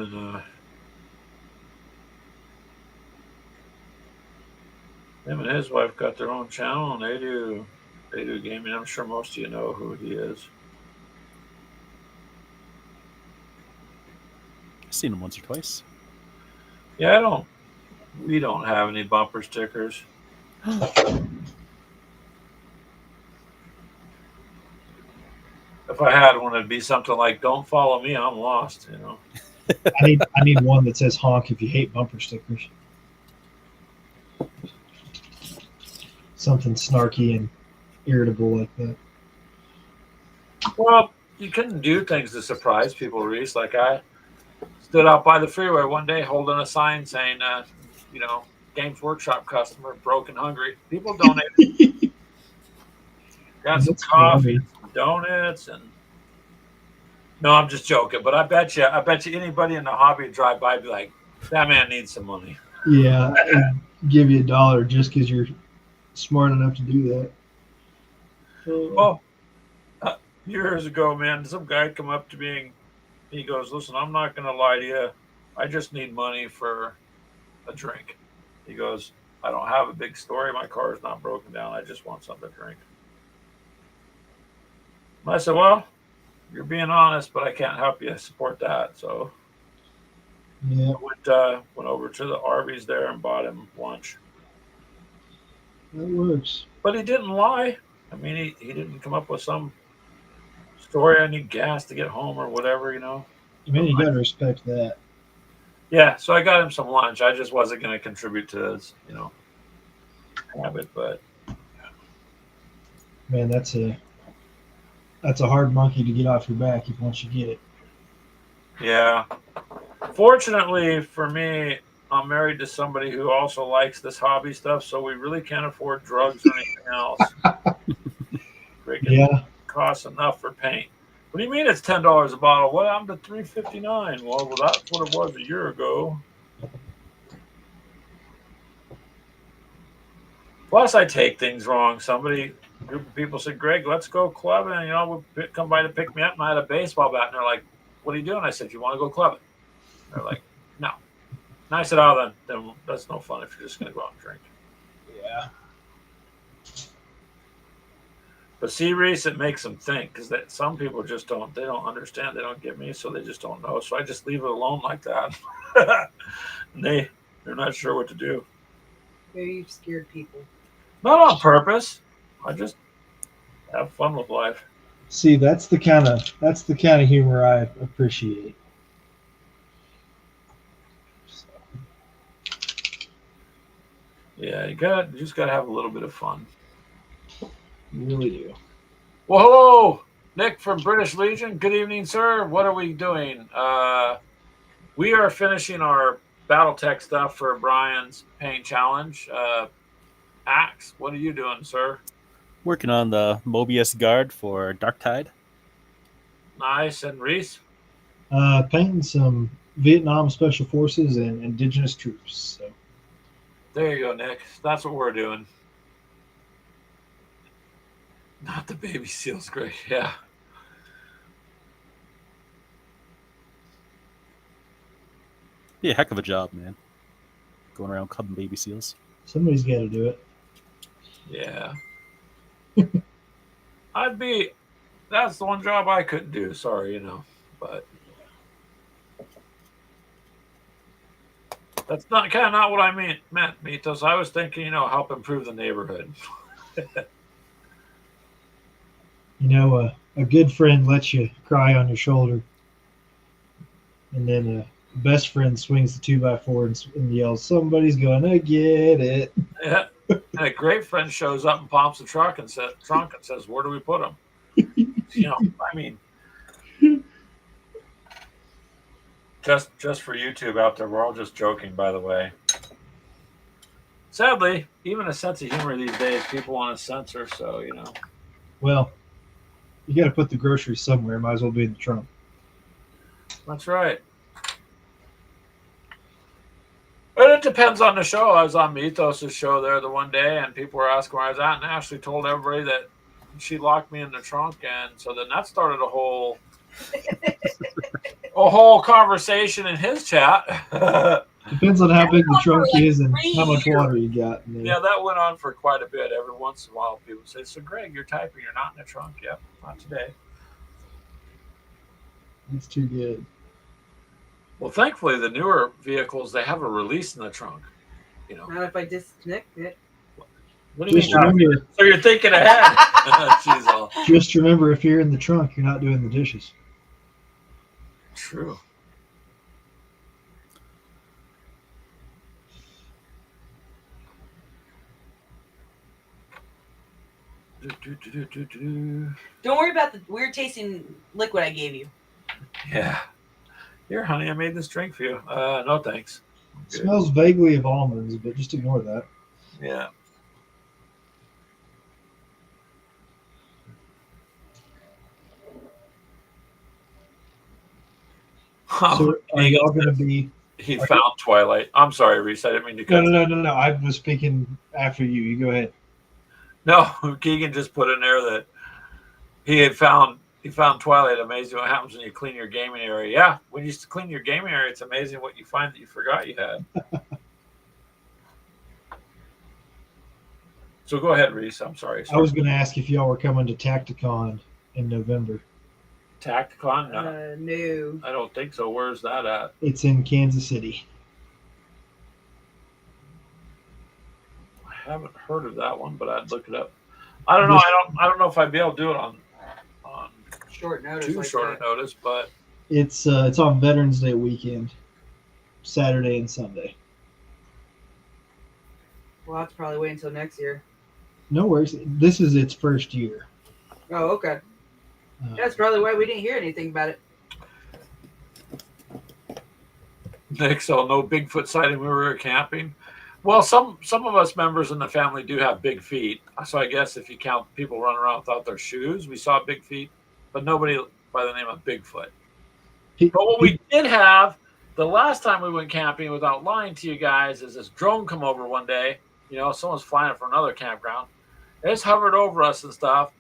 and his wife got their own channel, and they do gaming. I'm sure most of you know who he is. I've seen him once or twice. Yeah, we don't have any bumper stickers. If I had one, it'd be something like "Don't follow me, I'm lost." You know. I need one that says "honk" if you hate bumper stickers. Something snarky and irritable like that. Well, you can do things to surprise people, Reese. Like I stood out by the freeway one day holding a sign saying, Games Workshop customer, broke and hungry. People donated. Got some coffee, and some donuts, and no, I'm just joking. But I bet you anybody in the hobby would drive by and be like, that man needs some money. Yeah, give you $1 just because you're smart enough to do that. Well, years ago, man, some guy come up to me and he goes, "Listen, I'm not going to lie to you. I just need money for a drink." He goes, "I don't have a big story. My car is not broken down. I just want something to drink." And I said, "Well, you're being honest, but I can't help you support that." So yeah, went over to the Arby's there and bought him lunch. That works. But he didn't lie. I mean, he didn't come up with some story. I need gas to get home or whatever, you know. I mean, you got to respect that. Yeah, so I got him some lunch. I just wasn't going to contribute to his, habit. But man, that's a hard monkey to get off your back once you get it. Yeah. Fortunately for me, I'm married to somebody who also likes this hobby stuff, so we really can't afford drugs or anything else. Yeah. Costs enough for paint. What do you mean it's $10 a bottle? What happened to $3.59? Well, that's what it was a year ago. Plus, I take things wrong. A group of people said, "Greg, let's go clubbing." We'll come by to pick me up, and I had a baseball bat, and they're like, "What are you doing?" I said, "You want to go clubbing?" They're like, "No." And I said, "Oh, then that's no fun if you're just going to go out and drink." Yeah. But see, Reese, it makes them think, because some people just don't understand. They don't get me, so they just don't know. So I just leave it alone like that. And they're not sure what to do. Maybe you've scared people. Not on purpose. I just have fun with life. See, that's the kind of humor I appreciate. Yeah, you just gotta have a little bit of fun. You really do. Well, hello, Nick from British Legion. Good evening, sir. What are we doing? We are finishing our battletech stuff for Brian's paint challenge. Axe, what are you doing, sir? Working on the Mobius guard for Darktide. Nice. And Reese? Painting some Vietnam Special Forces and indigenous troops. So. There you go, Nick. That's what we're doing. Not the baby seals, Greg. Yeah. Be a heck of a job, man. Going around clubbing baby seals. Somebody's got to do it. Yeah. That's the one job I couldn't do. Sorry, but that's not what I meant, Mitos. I was thinking, help improve the neighborhood. A good friend lets you cry on your shoulder, and then a best friend swings the 2x4 and yells, "Somebody's gonna get it." Yeah. And a great friend shows up and pomps the trunk and says, "Where do we put them?" I mean, just for YouTube out there, we're all just joking, by the way. sadly, even a sense of humor these days, people want to censor. So Well, you got to put the groceries somewhere. Might as well be in the trunk. That's right. But it depends on the show. I was on Mythos' show there the one day, and people were asking where I was at, and Ashley told everybody that she locked me in the trunk, and so then that started a whole conversation in his chat. Depends on how big the trunk is and how much water you got in there. Yeah, that went on for quite a bit. Every once in a while, people say, "So, Greg, you're typing. You're not in the trunk." Yep, not today. That's too good. Well, thankfully, the newer vehicles, they have a release in the trunk. Not if I disconnect it. What do you mean? So you're thinking ahead. Just remember, if you're in the trunk, you're not doing the dishes. True. Don't worry about the weird tasting liquid I gave you. Yeah. Here, honey, I made this drink for you. No, thanks. Smells vaguely of almonds, but just ignore that. Yeah. So are y'all going to be... He found Twilight. I'm sorry, Reese. I didn't mean to cut No. I was speaking after you. You go ahead. No, Keegan just put in there that he found Twilight. Amazing what happens when you clean your gaming area. Yeah, when you clean your gaming area, it's amazing what you find that you forgot you had. So go ahead, Reese. I'm sorry. I was going to ask if y'all were coming to Tacticon in November. Tacticon? No. I don't think so. Where's that at? It's in Kansas City. I haven't heard of that one, but I'd look it up. I don't know. I don't know if I'd be able to do it on short notice. Too short a notice, but it's on Veterans Day weekend, Saturday and Sunday. We'll have to probably wait until next year. No worries. This is its first year. Oh, okay. That's probably why we didn't hear anything about it. Nick, so no Bigfoot sighting when we were camping. Well, some of us members in the family do have big feet. So I guess if you count people running around without their shoes, we saw big feet, but nobody by the name of Bigfoot. But what we did have the last time we went camping, without lying to you guys, is this drone come over one day. Someone's flying it from another campground. It just hovered over us and stuff,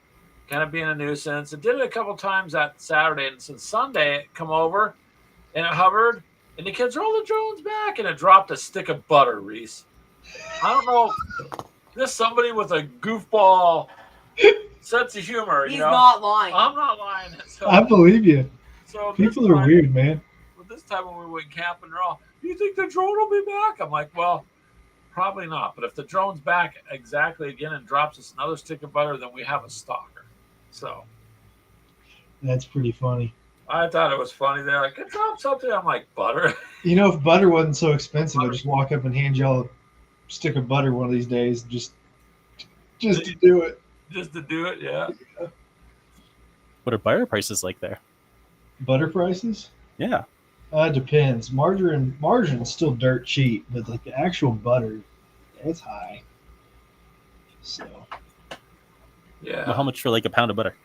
kind of being a nuisance. It did it a couple times that Saturday, and since Sunday it come over and it hovered, and the kids rolled the drones back, and it dropped a stick of butter, Reese. I don't know. This somebody with a goofball sense of humor. He's not lying. I'm not lying. So, I believe you. So people are weird, man. But this time when we went camping, they're all, "Do you think the drone will be back?" I'm like, well, probably not. But if the drone's back exactly again and drops us another stick of butter, then we have a stalker. So that's pretty funny. I thought it was funny. They're like, "It dropped something." I'm like, "Butter." If butter wasn't so expensive, I'd just walk up and hand y'all a stick of butter one of these days, just to do it. Just to do it, yeah. What are butter prices like there? Butter prices? Yeah. It depends. Margarine's still dirt cheap, but like the actual butter, it's high. So. Yeah. Well, how much for like a pound of butter?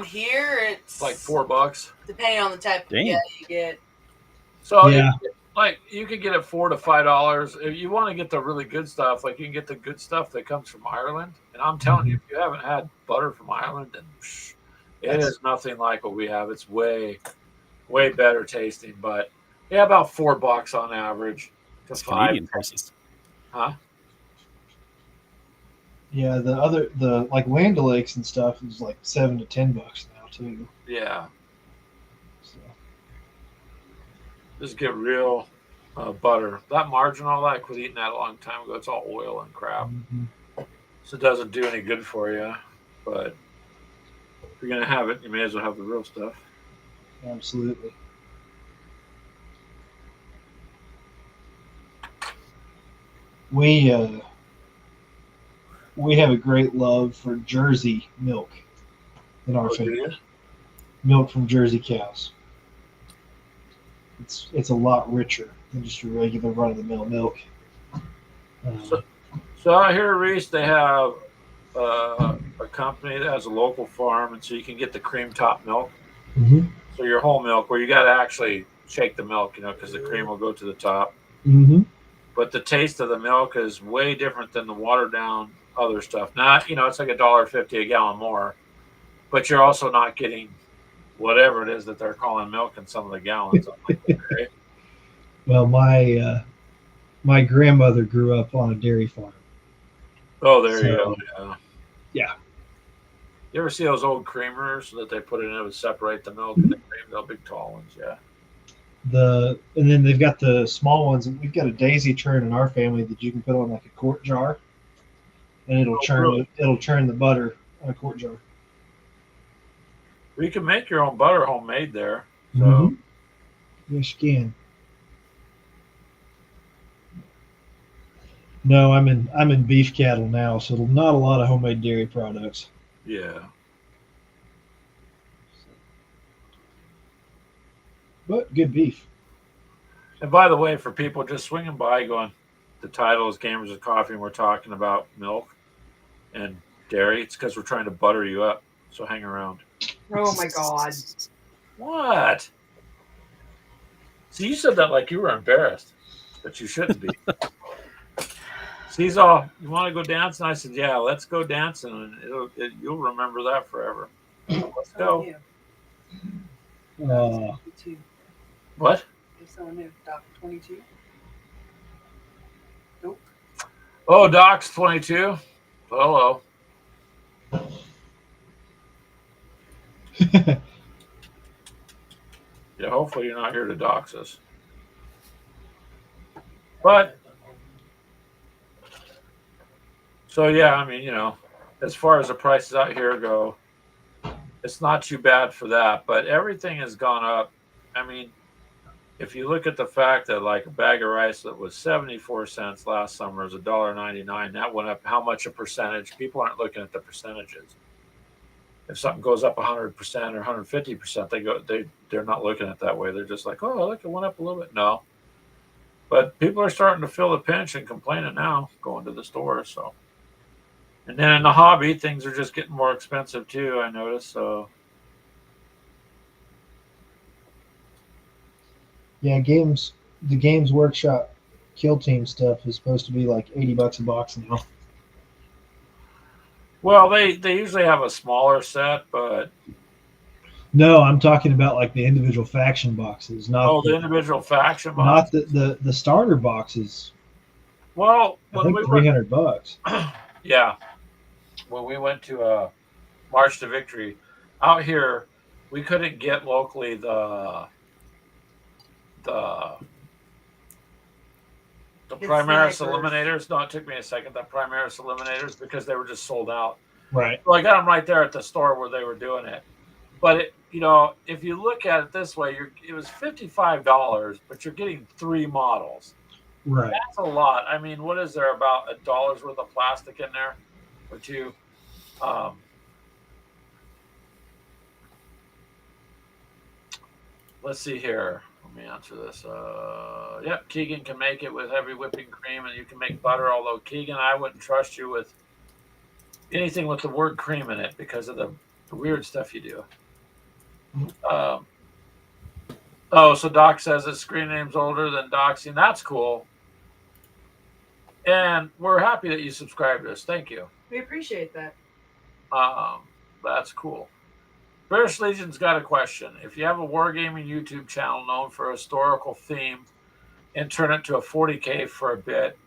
Here it's like $4, depending on the type of you get. So yeah, you could get it $4 to $5. If you want to get the really good stuff, like you can get the good stuff that comes from Ireland. And I'm telling you, if you haven't had butter from Ireland, then it is nothing like what we have. It's way better tasting. But yeah, about $4 on average to it's $5. Canadian prices. Huh? Yeah, the like Land O'Lakes and stuff is like $7 to $10 now too. Yeah. So just get real butter. That marginal, I was eating that a long time ago. It's all oil and crap. Mm-hmm. So it doesn't do any good for you. But if you're gonna have it, you may as well have the real stuff. Absolutely. We have a great love for Jersey milk in our family. Milk from Jersey cows. It's a lot richer than just your regular run-of-the-mill milk. So out here, Reese, they have a company that has a local farm, and so you can get the cream top milk. Mm-hmm. So your whole milk, where you got to actually shake the milk, because the cream will go to the top. Mm-hmm. But the taste of the milk is way different than the watered down other stuff. Not, it's like $1.50 a gallon more, but you're also not getting whatever it is that they're calling milk in some of the gallons. I'm like, okay. Well, my grandmother grew up on a dairy farm. Oh, there you go. Yeah. You ever see those old creamers that they put in it to separate the milk and the cream? Those big tall ones, yeah. And then they've got the small ones. We've got a daisy churn in our family that you can put on like a quart jar, and it'll churn the butter on a quart jar. Well, you can make your own butter homemade there. So yes, you can. No, I'm in beef cattle now, so not a lot of homemade dairy products. Yeah. But good beef. And by the way, for people just swinging by going, the title is Gamers of Coffee, and we're talking about milk and dairy. It's because we're trying to butter you up. So hang around. Oh, my God. What? See, you said that like you were embarrassed, but you shouldn't be. She's all, you want to go dancing? I said, yeah, let's go dancing, and you'll remember that forever. Let's go. What? There's someone new. Doc 22. Nope. Oh, Doc's 22. Hello. Yeah, hopefully you're not here to dox us. But, so yeah, I mean, as far as the prices out here go, it's not too bad for that. But everything has gone up. I mean, if you look at the fact that like a bag of rice that was 74 cents last summer is $1.99, that went up how much a percentage? People aren't looking at the percentages. If something goes up 100% or 150%, they're not looking at it that way. They're just like, oh, look, it went up a little bit. No. But people are starting to feel the pinch and complaining now, going to the store. So, and then in the hobby, things are just getting more expensive too, I noticed. So, yeah, the Games Workshop Kill Team stuff is supposed to be like $80 a box now. Well, they usually have a smaller set, but no, I'm talking about like the individual faction boxes, not the individual faction boxes, not the starter boxes. Well, I think $300. Yeah, when we went to March to Victory out here, we couldn't get locally the Primaris Eliminators. No, it took me a second. The Primaris Eliminators, because they were just sold out. Right. So I got them right there at the store where they were doing it. But if you look at it this way, it was $55, but you're getting 3 models. Right. That's a lot. I mean, what is there, about $1 worth of plastic in there, or two? Let's see here. Let me answer this. Yep, Keegan can make it with heavy whipping cream, and you can make butter. Although Keegan, I wouldn't trust you with anything with the word cream in it because of the weird stuff you do. So Doc says his screen name's older than Doxing. That's cool. And we're happy that you subscribed to us. Thank you. We appreciate that. That's cool. British Legion's got a question. If you have a wargaming YouTube channel known for a historical theme and turn it to a 40K for a bit,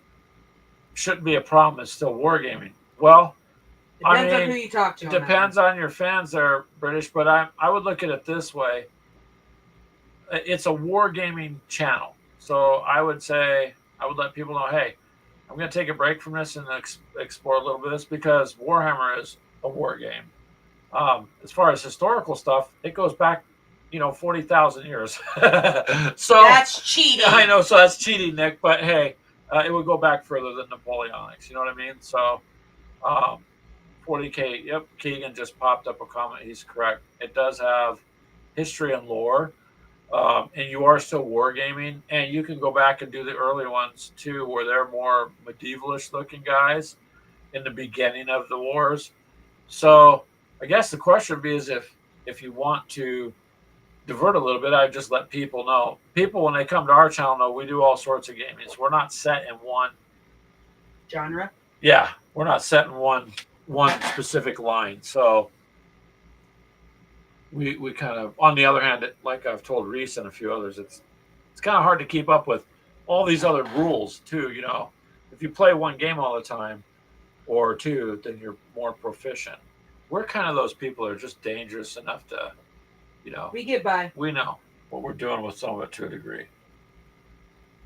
shouldn't be a problem. It's still wargaming. Well, depends on who you talk to. It depends on your fans there, British, but I would look at it this way. It's a wargaming channel. So I would let people know, hey, I'm going to take a break from this and explore a little bit of this because Warhammer is a war game. As far as historical stuff, it goes back, 40,000 years. So that's cheating. I know, so that's cheating, Nick. But hey, it would go back further than Napoleonics. You know what I mean? So, 40K. Yep, Keegan just popped up a comment. He's correct. It does have history and lore. and you are still wargaming, and you can go back and do the early ones too, where they're more medievalish looking guys in the beginning of the wars. So I guess the question would be is if you want to divert a little bit, I just let people know. People, when they come to our channel, know we do all sorts of gaming. So we're not set in one genre. Yeah, we're not set in one specific line. So we kind of, on the other hand, like I've told Reese and a few others, it's kind of hard to keep up with all these other rules too. You know, if you play one game all the time or two, then you're more proficient. We're kind of those people that are just dangerous enough to, you know, we get by. We know what we're doing with some of it to a degree,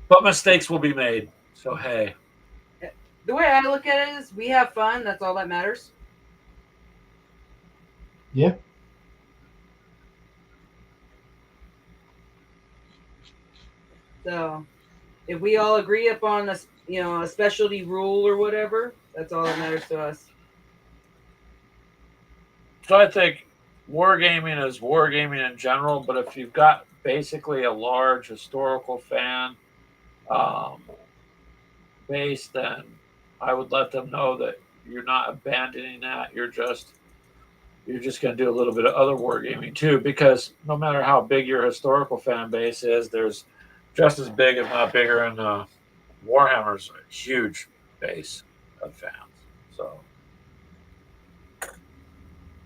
but mistakes will be made. So hey, the way I look at it is, we have fun. That's all that matters. Yeah. So, if we all agree upon a specialty rule or whatever, that's all that matters to us. So I think wargaming is wargaming in general, but if you've got basically a large historical fan base, then I would let them know that you're not abandoning that. You're just going to do a little bit of other wargaming too, because no matter how big your historical fan base is, there's just as big, if not bigger, in Warhammer's a huge base of fans. So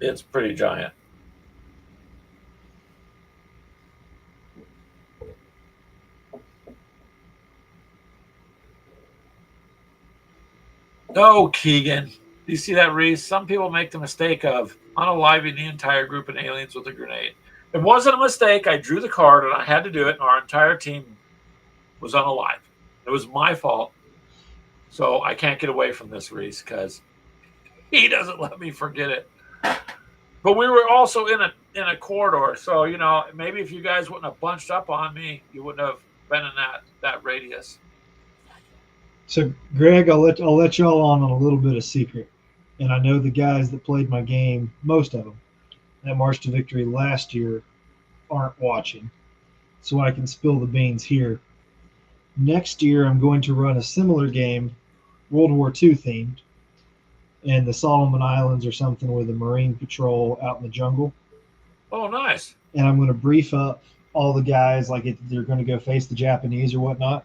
it's pretty giant. Oh, Keegan. Do you see that, Reese? Some people make the mistake of unaliving the entire group of aliens with a grenade. It wasn't a mistake. I drew the card and I had to do it, and our entire team was unalive. It was my fault. So I can't get away from this, Reese, because he doesn't let me forget it. But we were also in a corridor, so you know, maybe if you guys wouldn't have bunched up on me, you wouldn't have been in that radius. So Greg, I'll let y'all on a little bit of secret. And I know the guys that played my game, most of them, that March to Victory last year, aren't watching. So I can spill the beans here. Next year, I'm going to run a similar game, World War II themed, in the Solomon Islands or something with a Marine patrol out in the jungle. Oh, nice. And I'm going to brief up all the guys, like if they're going to go face the Japanese or whatnot.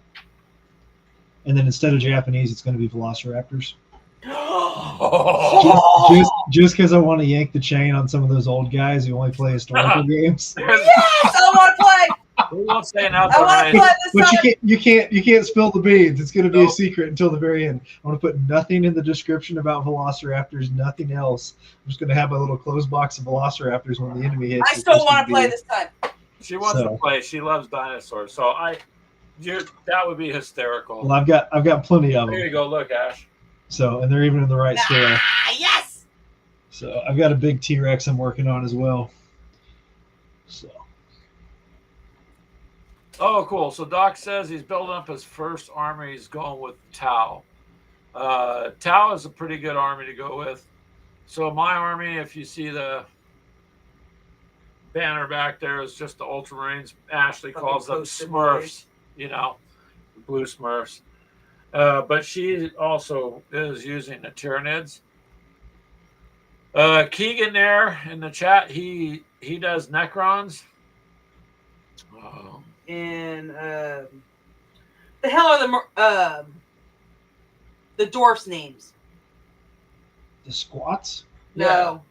And then instead of Japanese, it's going to be velociraptors. just because I want to yank the chain on some of those old guys who only play historical games. Yes, I want to play. We won't say an I want to play this. But you can't spill the beans. It's going to be a secret until the very end. I want to put nothing in the description about velociraptors, nothing else. I'm just going to have a little closed box of velociraptors when the enemy hits. I still want to play this time. She wants to play. She loves dinosaurs. So that would be hysterical. Well, I've got plenty of them. There you go. Look, Ash. So, and they're even in the right scale. Yes. So I've got a big T-Rex I'm working on as well. So. Oh, cool. So Doc says he's building up his first army. He's going with Tau. Tau is a pretty good army to go with. So my army, if you see the banner back there, is just the Ultramarines. Ashley calls them Smurfs, you know, the blue Smurfs. But she also is using the Tyranids. Keegan there in the chat, he does Necrons. And the hell are the dwarfs' names? The squats? No.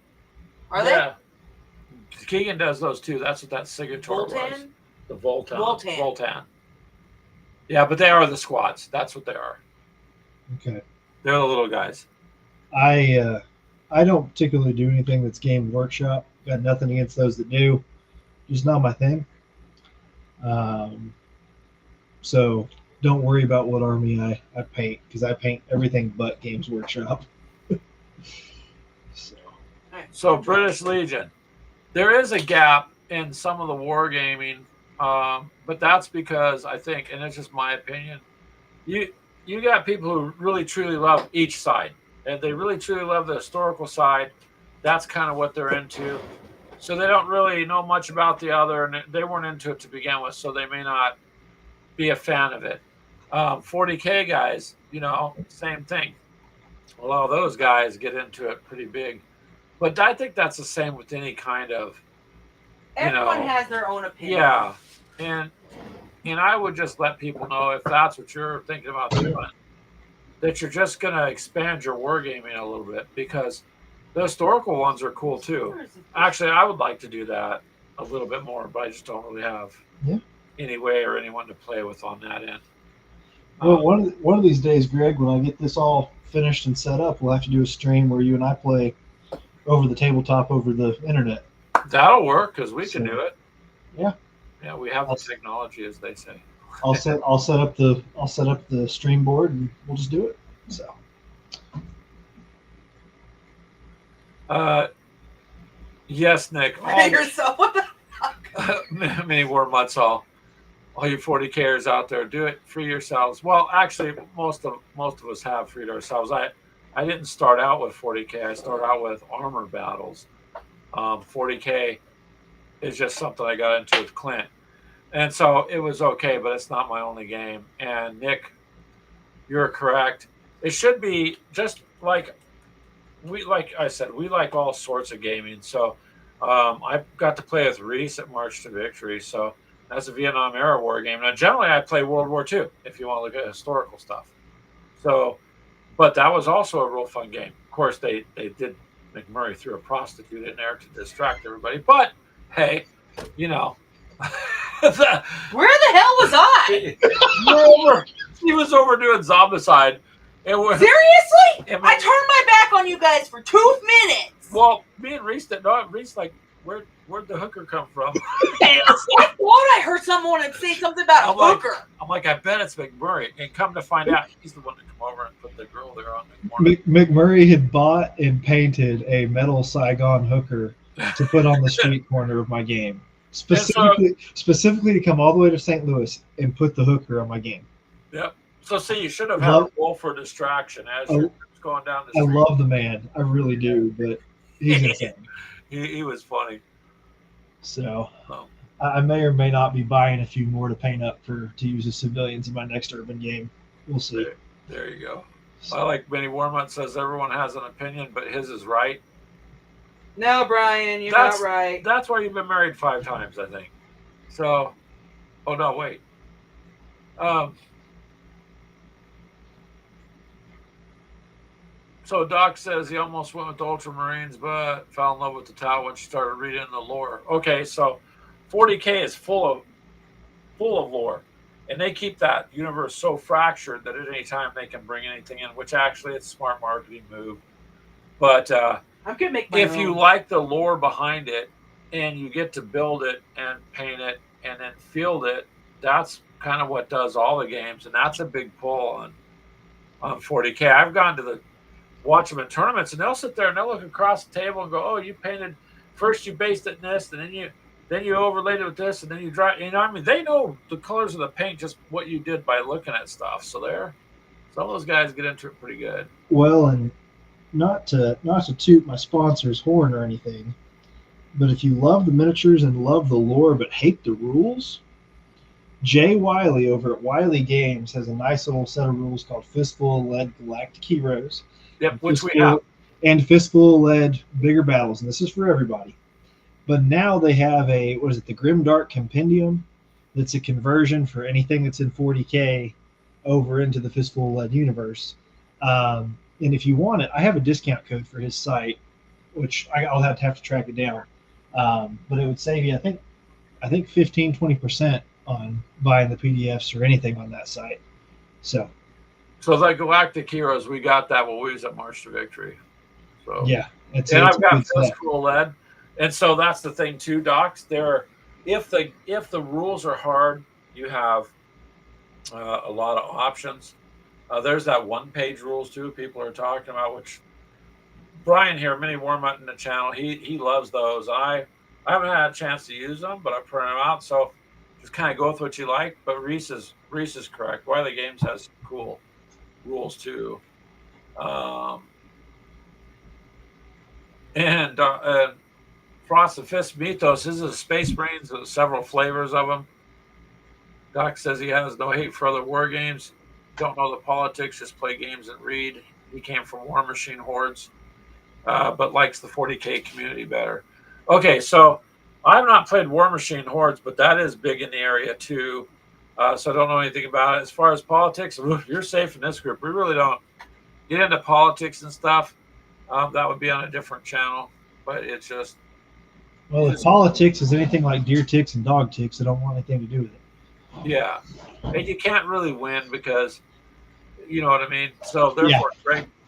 Are they? Keegan does those too. That's what that Signator was. The Voltan. Yeah, but they are the squats. That's what they are. Okay. They're the little guys. I don't particularly do anything that's game workshop. Got nothing against those that do. Just not my thing. So don't worry about what army I paint, because I paint everything but Games Workshop. So British Legion. There is a gap in some of the wargaming, but that's because I think, and it's just my opinion, you got people who really truly love each side, and they really truly love the historical side. That's kind of what they're into. So they don't really know much about the other, and they weren't into it to begin with, so they may not be a fan of it. 40K guys, same thing. A lot of those guys get into it pretty big. But I think that's the same with any kind of, Everyone has their own opinion. Yeah. And I would just let people know, if that's what you're thinking about doing, that you're just going to expand your wargaming a little bit, because the historical ones are cool too. Actually, I would like to do that a little bit more, but I just don't really have any way or anyone to play with on that end. Well, one of these days, Greg, when I get this all finished and set up, we'll have to do a stream where you and I play over the tabletop over the internet. That'll work, because we can do it. Yeah. Yeah, we have the technology, as they say. I'll set up the stream board, and we'll just do it. So. Yes, Nick. Mini War Mutts, all you 40Kers out there, do it. Free yourselves. Well, actually, most of us have freed ourselves. I didn't start out with 40K. I started out with armor battles. 40K is just something I got into with Clint, and so it was okay. But it's not my only game. And Nick, you're correct. It should be just like I said, we like all sorts of gaming. So I got to play with Reese at March to Victory. So that's a Vietnam era war game. Now, generally, I play World War II if you want to look at historical stuff. So, but that was also a real fun game. Of course, they did. McMurray threw a prostitute in there to distract everybody. But hey, where the hell was I? He was over doing Zombicide. Seriously? I turned my back on you guys for 2 minutes. Well, me and Reese didn't know. Reese, like, where'd the hooker come from? I thought I heard someone say something about a hooker. I'm like, I bet it's McMurray. And come to find out, he's the one that come over and put the girl there on the corner. McMurray had bought and painted a metal Saigon hooker to put on the street corner of my game. Specifically to come all the way to St. Louis and put the hooker on my game. Yep. So see, you should have had a roll for distraction as you're going down the street. I love the man. I really do, but he's insane. He was funny. So I may or may not be buying a few more to paint up to use as civilians in my next urban game. We'll see. There you go. So. I like Benny Warmont says everyone has an opinion, but his is right. No, Brian, you're not right. That's why you've been married 5 times, I think. So, oh no, wait. So Doc says he almost went with the Ultramarines, but fell in love with the Tau when she started reading the lore. Okay, so 40K is full of lore, and they keep that universe so fractured that at any time they can bring anything in, which actually it's a smart marketing move. But I'm gonna make my if own. you like the lore behind it and you get to build it and paint it and then field it, that's kind of what does all the games, and that's a big pull on 40K. I've gone to watch them in tournaments, and they'll sit there and they'll look across the table and go, "Oh, you painted first, you based it in this, and then you overlaid it with this, and then you dry." I mean, they know the colors of the paint, just what you did by looking at stuff. So some of those guys get into it pretty good. Well, and not to toot my sponsor's horn or anything, but if you love the miniatures and love the lore but hate the rules, Jay Wiley over at Wiley Games has a nice little set of rules called Fistful of Lead Galactic Heroes. Yep, which we have. And Fistful of Lead Bigger Battles, and this is for everybody. But now they have the Grimdark Compendium, that's a conversion for anything that's in 40K over into the Fistful of Lead universe. And if you want it, I have a discount code for his site, which I'll have to track it down. But it would save you, I think 15-20% on buying the PDFs or anything on that site. So the Galactic Heroes, we got that when we was at March to Victory. So yeah, I've got Fistful of Lead, and so that's the thing too, Docs. If the rules are hard, you have a lot of options. There's that 1-page rules too. People are talking about, which Brian here, Mini Warmut in the channel, he loves those. I haven't had a chance to use them, but I print them out. So just kind of go with what you like. But Reese is correct. Wiley Games has cool rules too. And Frosted Fist Mythos. This is a Space Marines, several flavors of them. Doc says he has no hate for other war games. Don't know the politics, just play games and read. He came from War Machine Hordes, but likes the 40K community better. Okay, so I've not played War Machine Hordes, but that is big in the area too. So I don't know anything about it. As far as politics, you're safe in this group. We really don't get into politics and stuff. That would be on a different channel, but it's just. Well, if politics is anything like deer ticks and dog ticks, I don't want anything to do with it. Yeah, and you can't really win because, you know what I mean? So therefore,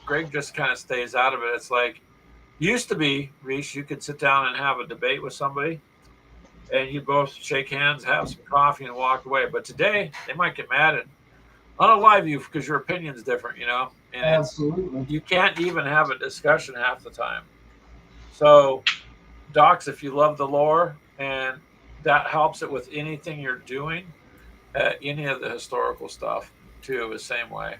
Greg just kind of stays out of it. It's like, used to be, Reese, you could sit down and have a debate with somebody, and you both shake hands, have some coffee, and walk away. But today, they might get mad and unalive you because your opinion's different, you know? And absolutely. You can't even have a discussion half the time. So, Docs, if you love the lore, and that helps it with anything you're doing, any of the historical stuff, too, the same way.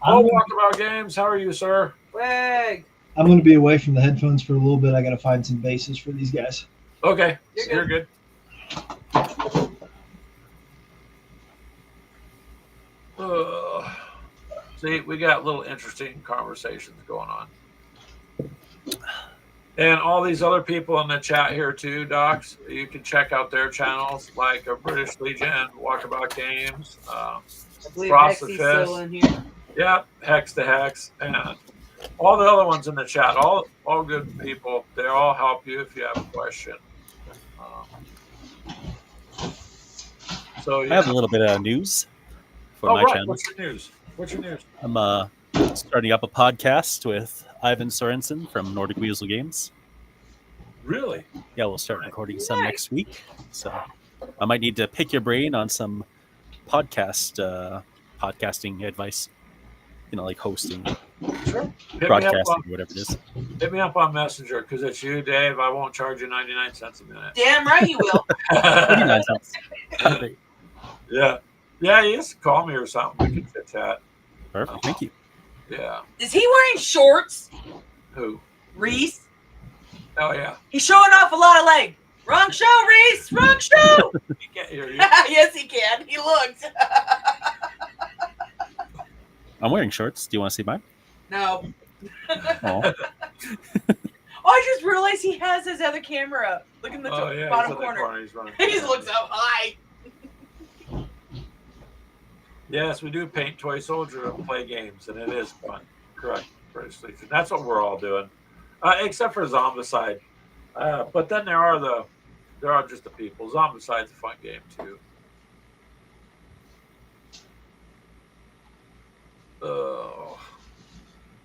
Walkabout Games, how are you, sir? Wag. I'm going to be away from the headphones for a little bit. I got to find some bases for these guys. Okay, you're good. See, we got little interesting conversations going on. And all these other people in the chat here too, Docs, you can check out their channels, like a British Legion, Walkabout Games, I believe Frosted Hexy's Fist. still in here. Yep, hextexh, and all the other ones in the chat. All good people. They all help you if you have a question. So I have a little bit of news for my channel. What's your news? I'm starting up a podcast with Ivan Sorensen from Nordic Weasel Games. Really? Yeah, we'll start recording some next week. So I might need to pick your brain on some podcasting advice. You know, like hosting, sure. Broadcasting, whatever it is. Hit me up on Messenger because it's you, Dave. I won't charge you 99 cents a minute. Damn right you will. 99 cents. Yeah, you just call me or something. We can chit chat. Perfect. Thank you. Yeah. Is he wearing shorts? Who? Reese. Oh yeah. He's showing off a lot of leg. Wrong show, Reese. Wrong show. He can't hear you. Yes, he can. He looked. I'm wearing shorts. Do you want to see mine? No. Oh. I just realized he has his other camera up. Look in the bottom corner. He just looks up high. Yes, we do paint toy soldier and play games, and it is fun. Correct, British Legion. That's what we're all doing, except for Zombicide. But then there are just the people. Zombicide's a fun game too.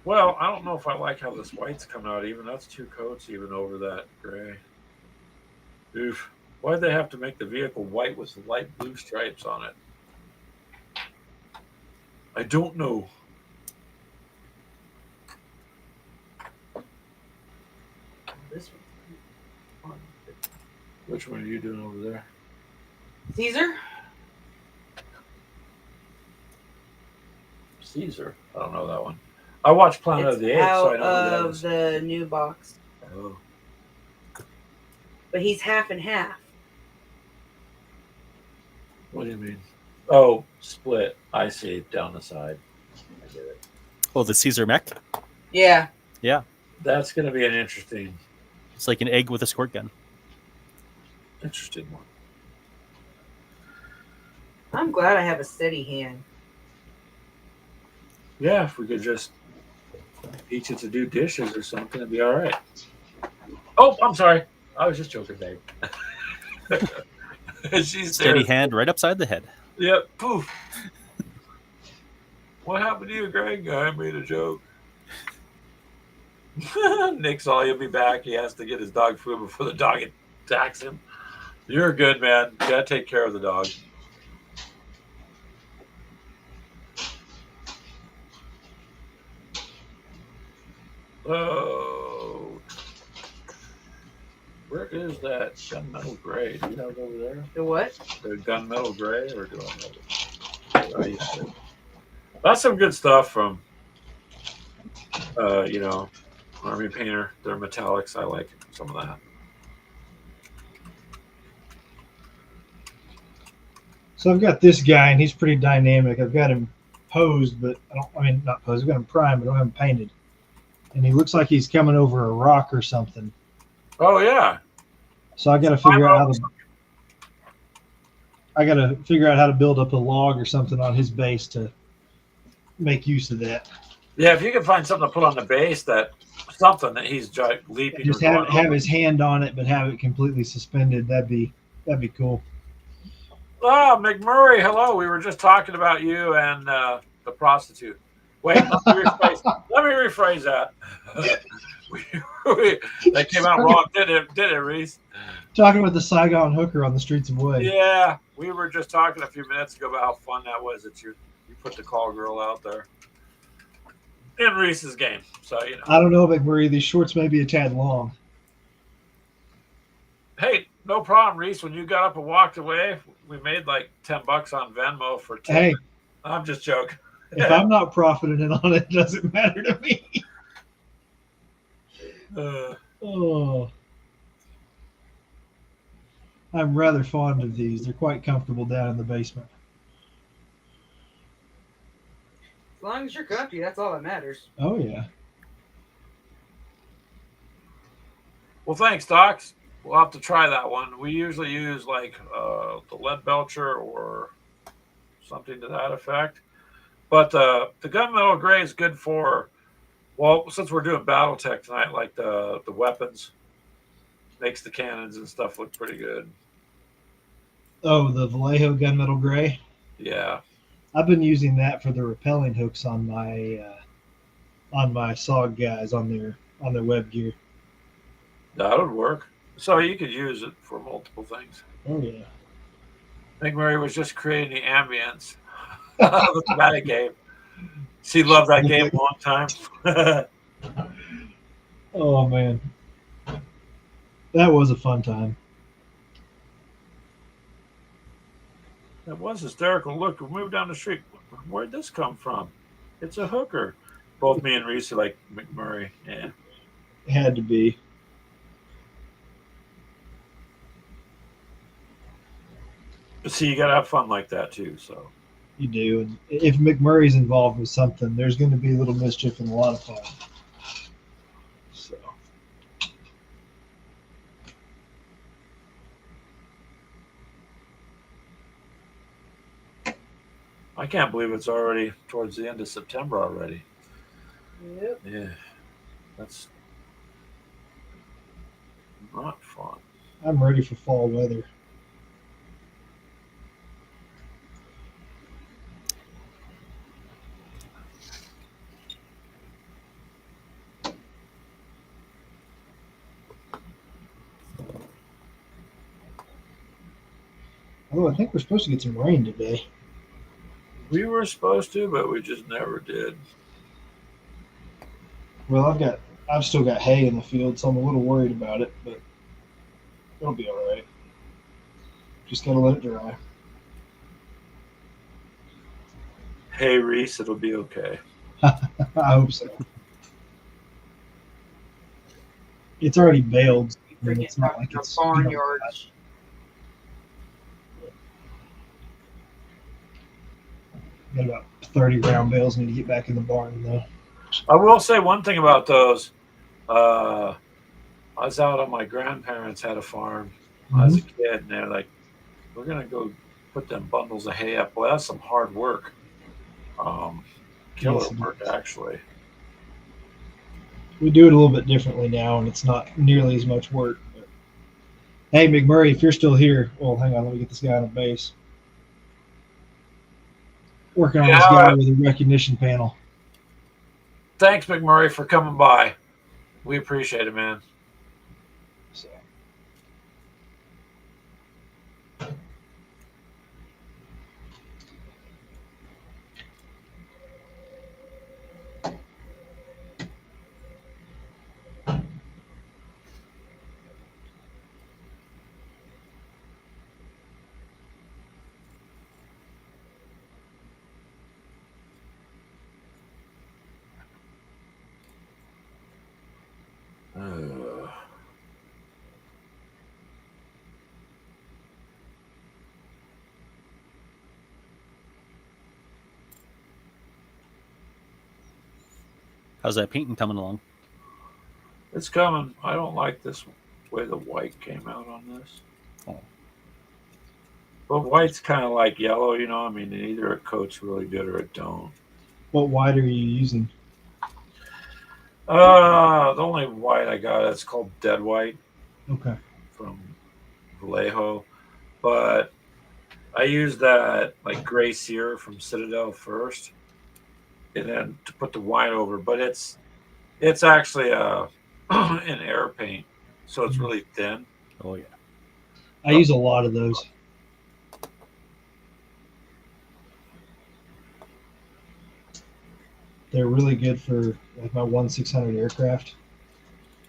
Well, I don't know if I like how this white's coming out. Even that's 2 coats even over that gray. Oof! Why'd they have to make the vehicle white with light blue stripes on it? I don't know. This one. Which one are you doing over there? Caesar? Caesar? I don't know that one. I watched Planet of the Apes, so I know who that is. The new box. Oh. But he's half and half. What do you mean? Oh, split. I see. Down the side. I get it. Oh, the Caesar mech? Yeah. Yeah. That's going to be an interesting It's like an egg with a squirt gun. Interesting one. I'm glad I have a steady hand. Yeah, if we could just teach it to do dishes or something, it'd be all right. Oh, I'm sorry. I was just joking, babe. She's Steady hand right upside the head. Yep. Poof. What happened to you, Greg? I made a joke. Nick saw he'll be back. He has to get his dog food before the dog attacks him. You're good, man. You gotta take care of the dog. Oh. Where is that gunmetal gray? Do you have it over there? The what? The gunmetal gray, or do I have it? That's some good stuff from, you know, Army Painter. They're metallics. I like some of that. So I've got this guy, and he's pretty dynamic. I've got him posed, but not posed. I've got him primed, but I don't have him painted. And he looks like he's coming over a rock or something. Oh yeah. So I got to figure out how to build up a log or something on his base to make use of that. Yeah, if you can find something to put on the base that he's leaping. Just have his hand on it, but have it completely suspended. That'd be cool. Oh, McMurray, hello. We were just talking about you and the prostitute. Wait, let me rephrase that. That came out wrong, didn't it, Reese? Talking about the Saigon hooker on the streets of Wade. Yeah, we were just talking a few minutes ago about how fun that was that you put the call girl out there in Reese's game. So I don't know, McMurray. These shorts may be a tad long. Hey, no problem, Reese. When you got up and walked away, we made like $10 on Venmo for 10. Hey, I'm just joking. If I'm not profiting on it, it doesn't matter to me. I'm rather fond of these. They're quite comfortable down in the basement. As long as you're comfy, that's all that matters. Oh, yeah. Well, thanks, Docs. We'll have to try that one. We usually use like the lead belcher or something to that effect. But the gunmetal gray is good for, well, since we're doing battletech tonight, like the weapons, makes the cannons and stuff look pretty good. Oh, the Vallejo gunmetal gray? Yeah. I've been using that for the rappelling hooks on my SOG guys on their web gear. That would work. So you could use it for multiple things. Oh, yeah. I think Mary was just creating the ambience of the thematic game. She loved that game a long time. Oh, man. That was a fun time. That was hysterical. Look, we moved down the street. Where'd this come from? It's a hooker. Both me and Reese are like McMurray. Yeah. It had to be. See, you got to have fun like that, too. So you do. And if McMurray's involved with something, there's going to be a little mischief and a lot of fun. So. I can't believe it's already towards the end of September already. Yep. Yeah. That's not fun. I'm ready for fall weather. Although I think we're supposed to get some rain today. We were supposed to, but we just never did. Well, I've still got hay in the field, so I'm a little worried about it, but it'll be all right. Just gotta let it dry. Hey, Reese, it'll be okay. I hope so. It's already baled. It's not like it's barnyards. Got about 30 round bales. Need to get back in the barn though. I will say one thing about those. I was out on my grandparents had a farm as a kid, and they're like, "We're gonna go put them bundles of hay up." Well, that's some hard work. Killer work, actually. We do it a little bit differently now, and it's not nearly as much work. But... Hey, McMurray, if you're still here, well, hang on, let me get this guy on the base. Working on this guy with a recognition panel. Thanks, McMurray, for coming by. We appreciate it, man. So. How's that painting coming along? It's coming. I don't like this way the white came out on this. Oh. But white's kind of like yellow, you know. I mean, either it coats really good or it don't. What white are you using? The only white I got, it's called Dead White. Okay. From Vallejo. But I use that like Gray Sear from Citadel first, and then to put the white over. But it's actually an air paint, so it's really thin. Oh yeah. I use a lot of those. They're really good for like my 1/600 aircraft,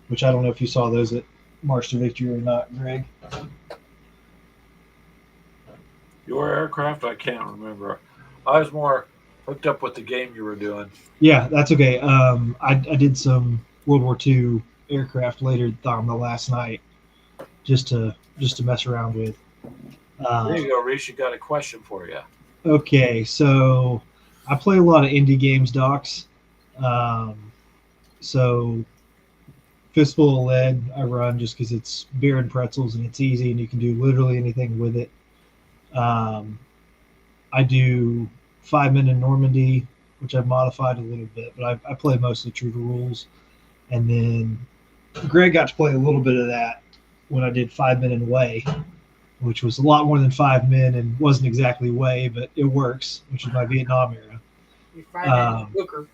which I don't know if you saw those at March to Victory or not, Greg. Your aircraft? I can't remember. I was more hooked up with the game you were doing. Yeah, that's okay. I did some World War II aircraft later on the last night, just to mess around with. There you go, Reese. You got a question for you. Okay, so I play a lot of indie games, Docs. So Fistful of Lead I run just because it's beer and pretzels and it's easy and you can do literally anything with it. I do 5 Men in Normandy, which I've modified a little bit, but I play mostly true to rules. And then Greg got to play a little bit of that when I did 5 Men in Way, which was a lot more than 5 men and wasn't exactly Way, but it works, which is my Vietnam era. You're 5 minute hooker.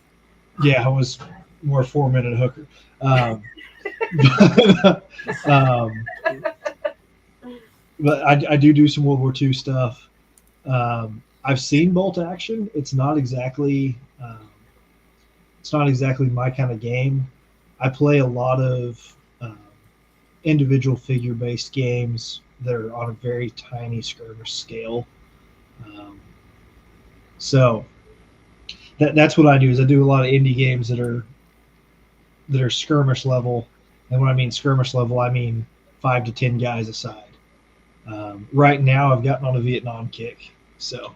Yeah, I was more 4 minute hooker. But I do some World War II stuff. I've seen bolt action. It's not exactly my kind of game. I play a lot of individual figure based games that are on a very tiny skirmish scale. So that's what I do. Is I do a lot of indie games that are skirmish level, and when I mean skirmish level, I mean 5 to 10 guys aside. Right now, I've gotten on a Vietnam kick. So,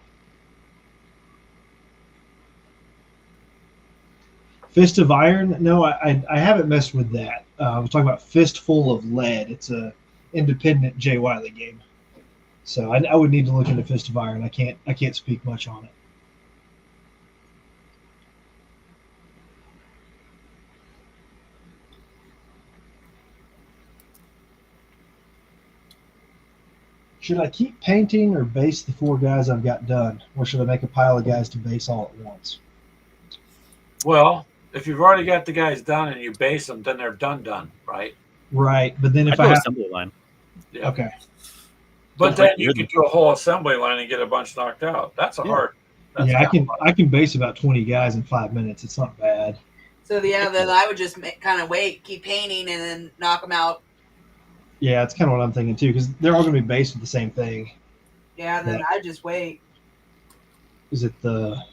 Fist of Iron? No, I haven't messed with that. I was talking about Fistful of Lead. It's a independent Jay Wiley game. So I would need to look into Fist of Iron. I can't speak much on it. Should I keep painting or base the 4 guys I've got done? Or should I make a pile of guys to base all at once? Well, if you've already got the guys done and you base them, then they're done, right? Right, but then if I I do have... assembly line. Yeah. Okay. But then you could do a whole assembly line and get a bunch knocked out. That's hard. Yeah, I can base about 20 guys in 5 minutes. It's not bad. So then I would just kind of wait, keep painting, and then knock them out. Yeah, it's kind of what I'm thinking too, because they're all going to be based with the same thing. Yeah, then I just wait. Is it the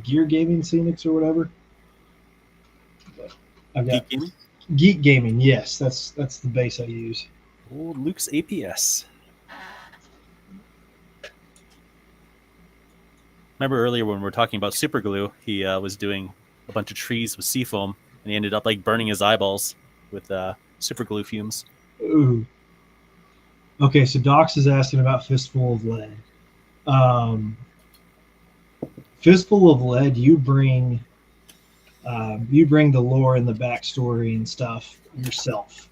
Gear Gaming Scenics or whatever? I've got Geek Gaming? Geek Gaming, yes, that's the base I use. Old Luke's APS. Remember earlier when we were talking about super glue, he was doing a bunch of trees with seafoam, and he ended up like burning his eyeballs with super glue fumes. Ooh. Okay, so Docs is asking about Fistful of Lead. Fistful of Lead, you bring the lore and the backstory and stuff yourself.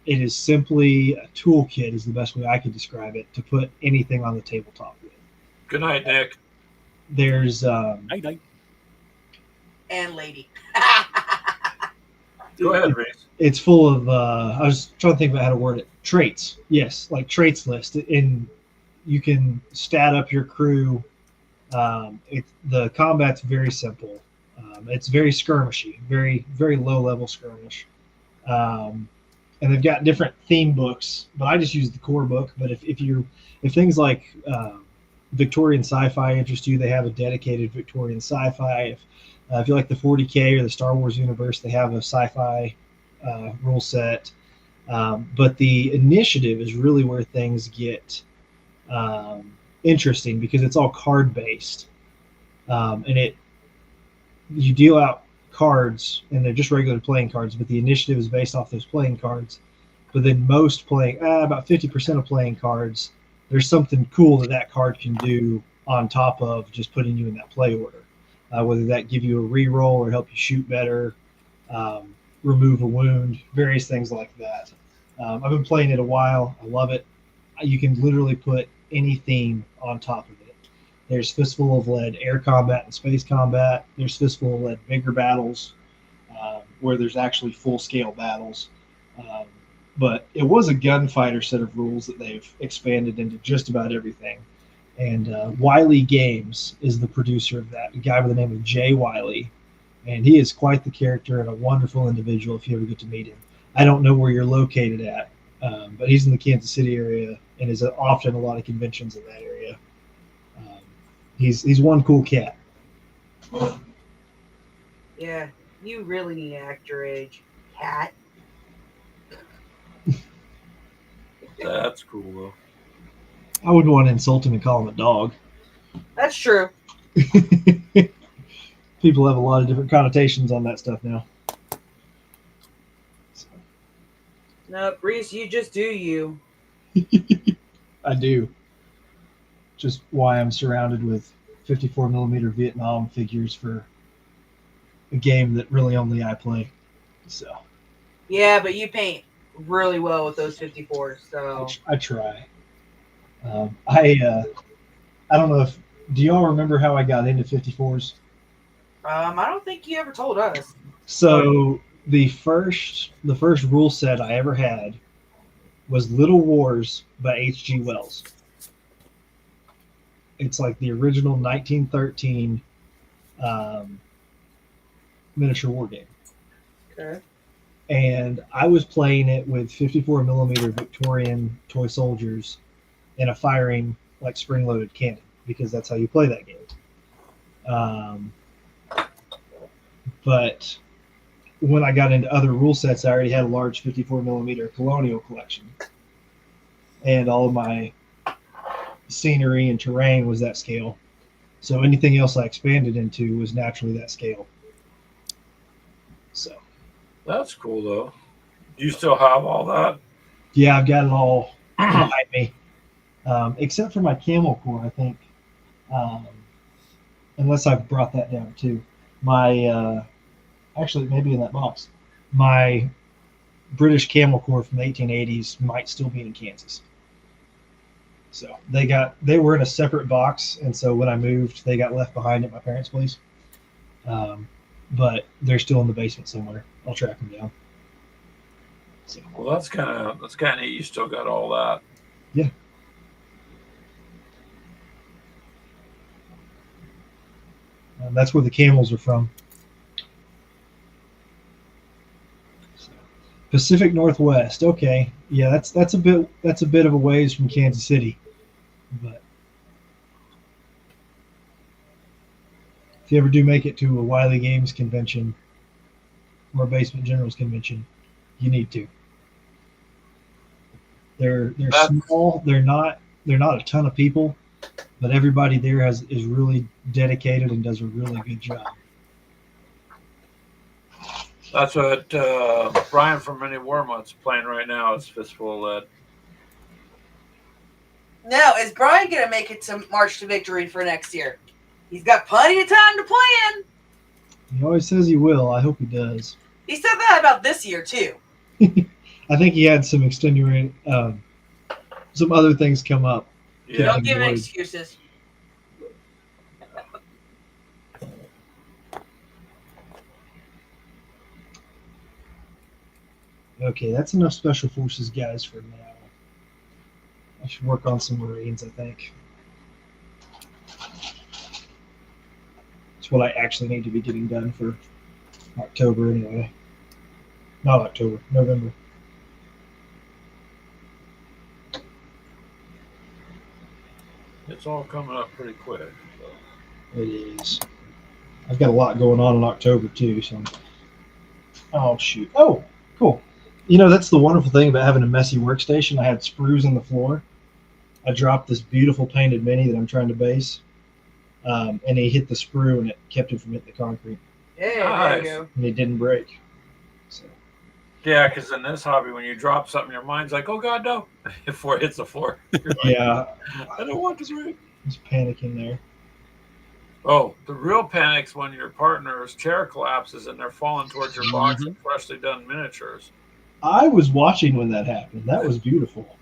It is simply a toolkit, is the best way I could describe it, to put anything on the tabletop with. Good night, Nick. There's Night. And lady. Go ahead, Reese. It's full of I was trying to think about how to word it. Traits. Yes, like traits list. And you can stat up your crew. The combat's very simple. It's very skirmishy, very, very low level skirmish. And they've got different theme books, but I just use the core book. But if things like Victorian sci-fi interest you, they have a dedicated Victorian sci-fi. If If you like the 40K or the Star Wars universe, they have a sci-fi rule set. But the initiative is really where things get interesting because it's all card based, and you deal out cards, and they're just regular playing cards, but the initiative is based off those playing cards. But then most playing, about 50% of playing cards, there's something cool that card can do on top of just putting you in that play order. Whether that give you a reroll or help you shoot better, remove a wound, various things like that. I've been playing it a while. I love it. You can literally put any theme on top of it. There's Fistful of Lead air combat and space combat. There's Fistful of Lead bigger battles, where there's actually full-scale battles. But it was a gunfighter set of rules that they've expanded into just about everything. And Wiley Games is the producer of that, a guy by the name of Jay Wiley. And he is quite the character and a wonderful individual if you ever get to meet him. I don't know where you're located at, but he's in the Kansas City area and is often a lot of conventions in that area. He's one cool cat. Yeah, you really need to act your age, cat. That's cool, though. I wouldn't want to insult him and call him a dog. That's true. People have a lot of different connotations on that stuff now. So. No, Reese, you just do you. I do. Just why I'm surrounded with 54 millimeter Vietnam figures for a game that really only I play. So. Yeah, but you paint really well with those 54s. So I try. I don't know if do y'all remember how I got into 54s? I don't think you ever told us. So the first rule set I ever had was Little Wars by H.G. Wells. It's like the original 1913 miniature war game. Okay. And I was playing it with 54 millimeter Victorian toy soldiers and a firing like spring-loaded cannon because that's how you play that game. But when I got into other rule sets, I already had a large 54 millimeter colonial collection, and all of my scenery and terrain was that scale. So anything else I expanded into was naturally that scale. So that's cool, though. Do you still have all that? Yeah, I've got it all behind me, except for my camel core, I think. Unless I've brought that down too. My actually, maybe in that box. My British camel corps from the 1880s might still be in Kansas. So they were in a separate box, and so when I moved, they got left behind at my parents' place. But they're still in the basement somewhere. I'll track them down. So. Well, that's kind of neat. You still got all that. Yeah. That's where the camels are from. Pacific Northwest. Okay, yeah, that's a bit of a ways from Kansas City, but if you ever do make it to a Wiley Games convention or a Basement Generals convention, you need to. They're small. They're not a ton of people, but everybody there is really dedicated and does a really good job. That's what Brian from Many Warmont's playing right now is Fistful of Lead. Now, is Brian going to make it to March to Victory for next year? He's got plenty of time to plan. He always says he will. I hope he does. He said that about this year, too. I think he had some extenuating, some other things come up. Yeah. Don't give him excuses. Okay, that's enough Special Forces guys for now. I should work on some Marines, I think. It's what I actually need to be getting done for October anyway. Not October, November. It's all coming up pretty quick. So. It is. I've got a lot going on in October too. So, oh shoot! Oh, cool. You know, that's the wonderful thing about having a messy workstation. I had sprues on the floor. I dropped this beautiful painted mini that I'm trying to base, and he hit the sprue and it kept him from hitting the concrete. Yeah, there you go. And it didn't break. So. Yeah, because in this hobby, when you drop something, your mind's like, "Oh God, no!" before it hits the floor. Like, yeah, I don't want to break. I was panicking there. Oh, the real panic's when your partner's chair collapses and they're falling towards your box of freshly done miniatures. I was watching when that happened. That was beautiful.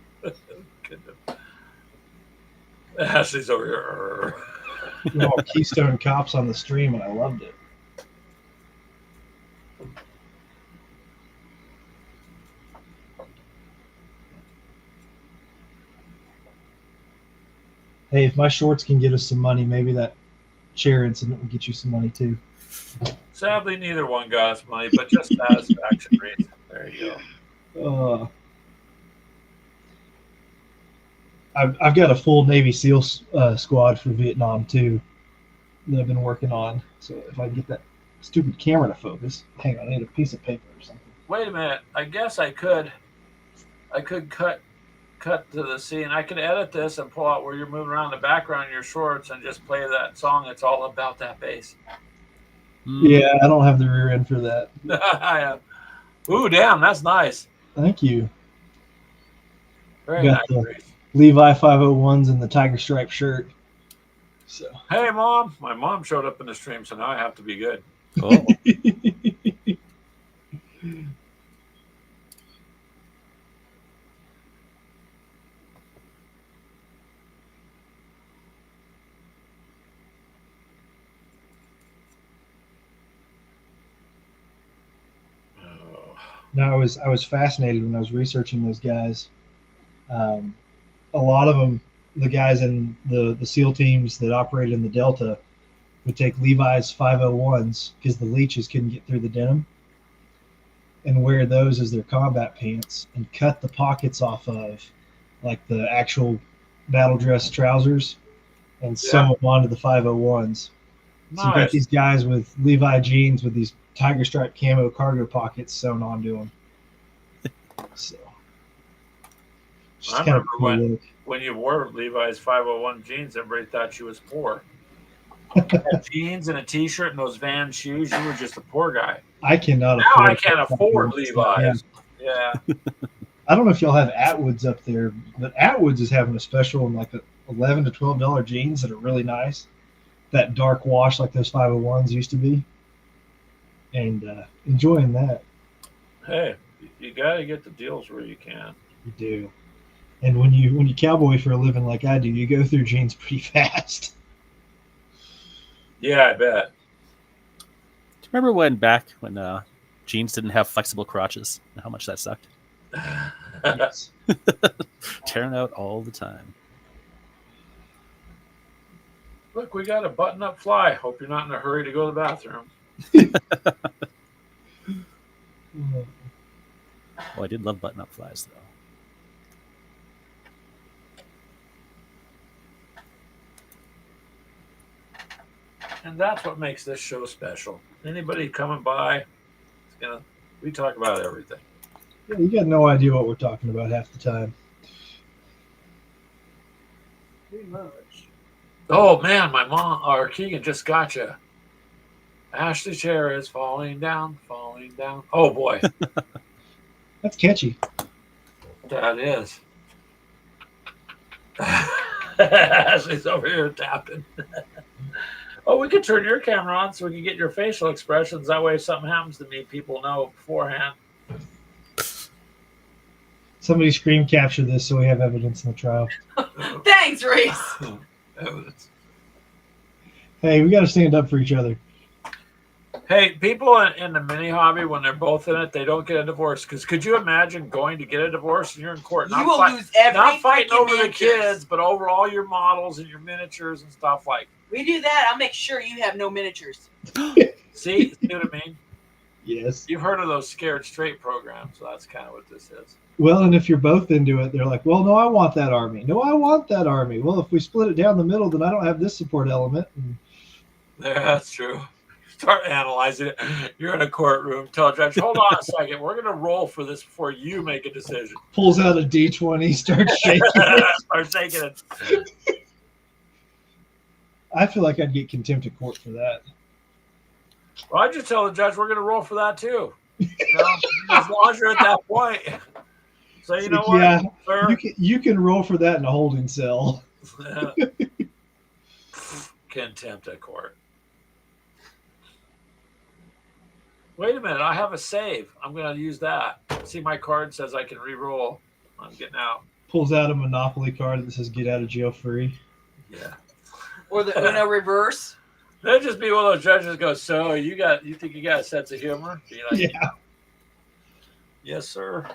Ashley's over here. All Keystone Cops on the stream, and I loved it. Hey, if my shorts can get us some money, maybe that chair incident will get you some money too. Sadly, neither one got us money, but just satisfaction rate. There you go. I've got a full Navy SEAL squad for Vietnam too that I've been working on. So if I can get that stupid camera to focus, hang on, I need a piece of paper or something. Wait a minute. I guess I could cut to the scene. I could edit this and pull out where you're moving around the background in your shorts and just play that song. It's all about that bass. Yeah, I don't have the rear end for that. Ooh, damn, that's nice. Thank you. Very nice. Levi 501s and the tiger stripe shirt. So. Hey, Mom. My mom showed up in the stream, so now I have to be good. Oh. No, I was fascinated when I was researching those guys. A lot of them, the guys in the SEAL teams that operated in the Delta, would take Levi's 501s because the leeches couldn't get through the denim, and wear those as their combat pants and cut the pockets off of like the actual battle dress trousers and sew them onto the 501s. Nice. So you got these guys with Levi jeans with these tiger stripe camo cargo pockets sewn onto them. So, I remember cool when you wore Levi's 501 jeans, everybody thought you was poor. Jeans and a T-shirt and those Vans shoes, you were just a poor guy. I cannot. Now I can't afford Levi's. Yeah. I don't know if y'all have Atwoods up there, but Atwoods is having a special in like $11 to $12 jeans that are really nice. That dark wash like those 501s used to be. And enjoying that. Hey, you got to get the deals where you can. You do. And when you cowboy for a living like I do, you go through jeans pretty fast. Yeah, I bet. Do you remember when jeans didn't have flexible crotches and how much that sucked? Yes. Tearing out all the time. Look, we got a button-up fly. Hope you're not in a hurry to go to the bathroom. Well, I did love button-up flies, though. And that's what makes this show special. Anybody coming by, we talk about everything. Yeah, you got no idea what we're talking about half the time. Pretty much. Oh, man, my mom, or Keegan just got you. Ashley's chair is falling down, falling down. Oh, boy. That's catchy. That is. Ashley's over here tapping. Oh, we could turn your camera on so we can get your facial expressions. That way if something happens to me, people know beforehand. Somebody screen capture this so we have evidence in the trial. Thanks, Reese. Evidence. Hey, we got to stand up for each other. Hey, people in the mini hobby, when they're both in it, they don't get a divorce. Because could you imagine going to get a divorce and you're in court? You will lose every not fighting over miniatures. The kids, but over all your models and your miniatures and stuff like. We do that, I'll make sure you have no miniatures. See what I mean? Yes. You've heard of those Scared Straight programs, so that's kind of what this is. Well, and if you're both into it, they're like, well, no, I want that army. No, I want that army. Well, if we split it down the middle, then I don't have this support element. Yeah, that's true. Start analyzing it. You're in a courtroom. Tell a judge, hold on a second. We're going to roll for this before you make a decision. Pulls out a D20, starts shaking it. Start shaking it. I feel like I'd get contempt of court for that. Well, I just tell the judge we're going to roll for that too. You know, as long as you're at that point. So you know what? Yeah, sir? you can roll for that in a holding cell. Contempt of court. Wait a minute, I have a save. I'm going to use that. See, my card says I can re-roll. I'm getting out. Pulls out a Monopoly card that says "Get out of jail free." Yeah. Or the Uno reverse. That'd just be one of those judges go, so you think you got a sense of humor? Be like, Yeah. Yes, sir.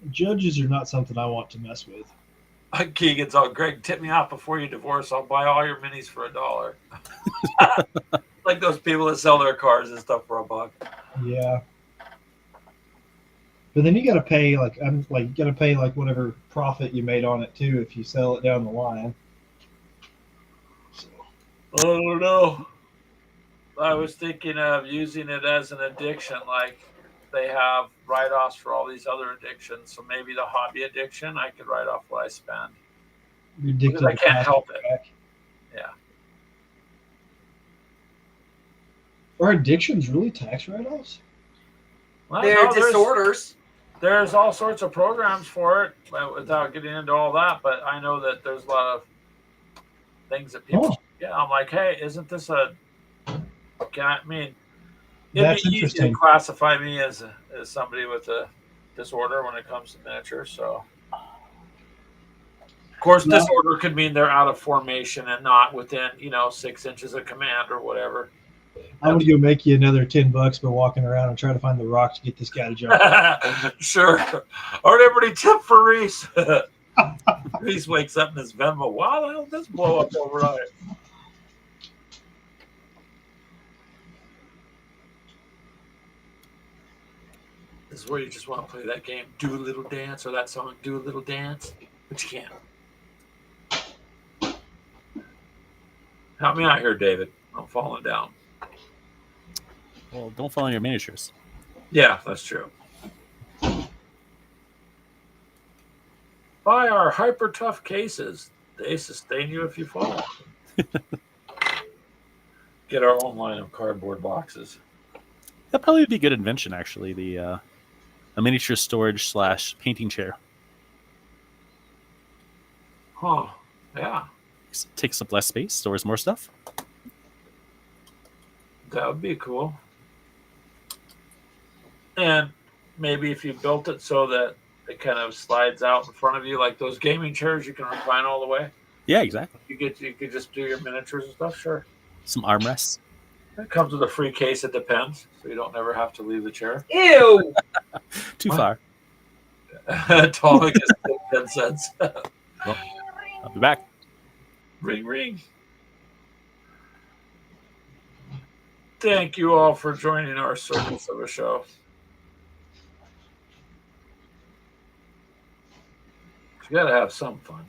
Judges are not something I want to mess with. Keegan's all, Greg, tip me off before you divorce. I'll buy all your minis for $1. Like those people that sell their cars and stuff for $1. Yeah. But then you got to pay whatever profit you made on it too if you sell it down the line. So. I don't know. I was thinking of using it as an addiction, like they have write-offs for all these other addictions. So maybe the hobby addiction, I could write off what I spend. Because I can't help it. Yeah. Are addictions really tax write-offs? Well, they're disorders. There's all sorts of programs for it, but without getting into all that. But I know that there's a lot of things that people. Yeah, I'm like, hey, isn't this a? I mean, it'd be easy to classify me as somebody with a disorder when it comes to miniatures. So, of course, disorder could mean they're out of formation and not within 6 inches of command or whatever. I'm going to go make you another $10 by walking around and try to find the rock to get this guy to jump. Sure. All right, everybody, tip for Reese. Reese wakes up in his Venmo. Wow, the hell did this blow up overnight? This is where you just want to play that game, Do a Little Dance, or that song, Do a Little Dance, but you can't. Help me out here, David. I'm falling down. Well, don't fall on your miniatures. Yeah, that's true. Buy our hyper tough cases. They sustain you if you fall. Get our own line of cardboard boxes. That'd probably be a good invention, actually. A miniature storage / painting chair. Huh. Yeah. Takes up less space, stores more stuff. That would be cool. And maybe if you built it so that it kind of slides out in front of you, like those gaming chairs, you can recline all the way. Yeah, exactly. You could just do your miniatures and stuff. Sure. Some armrests. It comes with a free case. It depends, so you don't never have to leave the chair. Ew. Too far. Atomic is 10 cents. Well, I'll be back. Ring, ring. Thank you all for joining our Circus of a Show. You got to have some fun,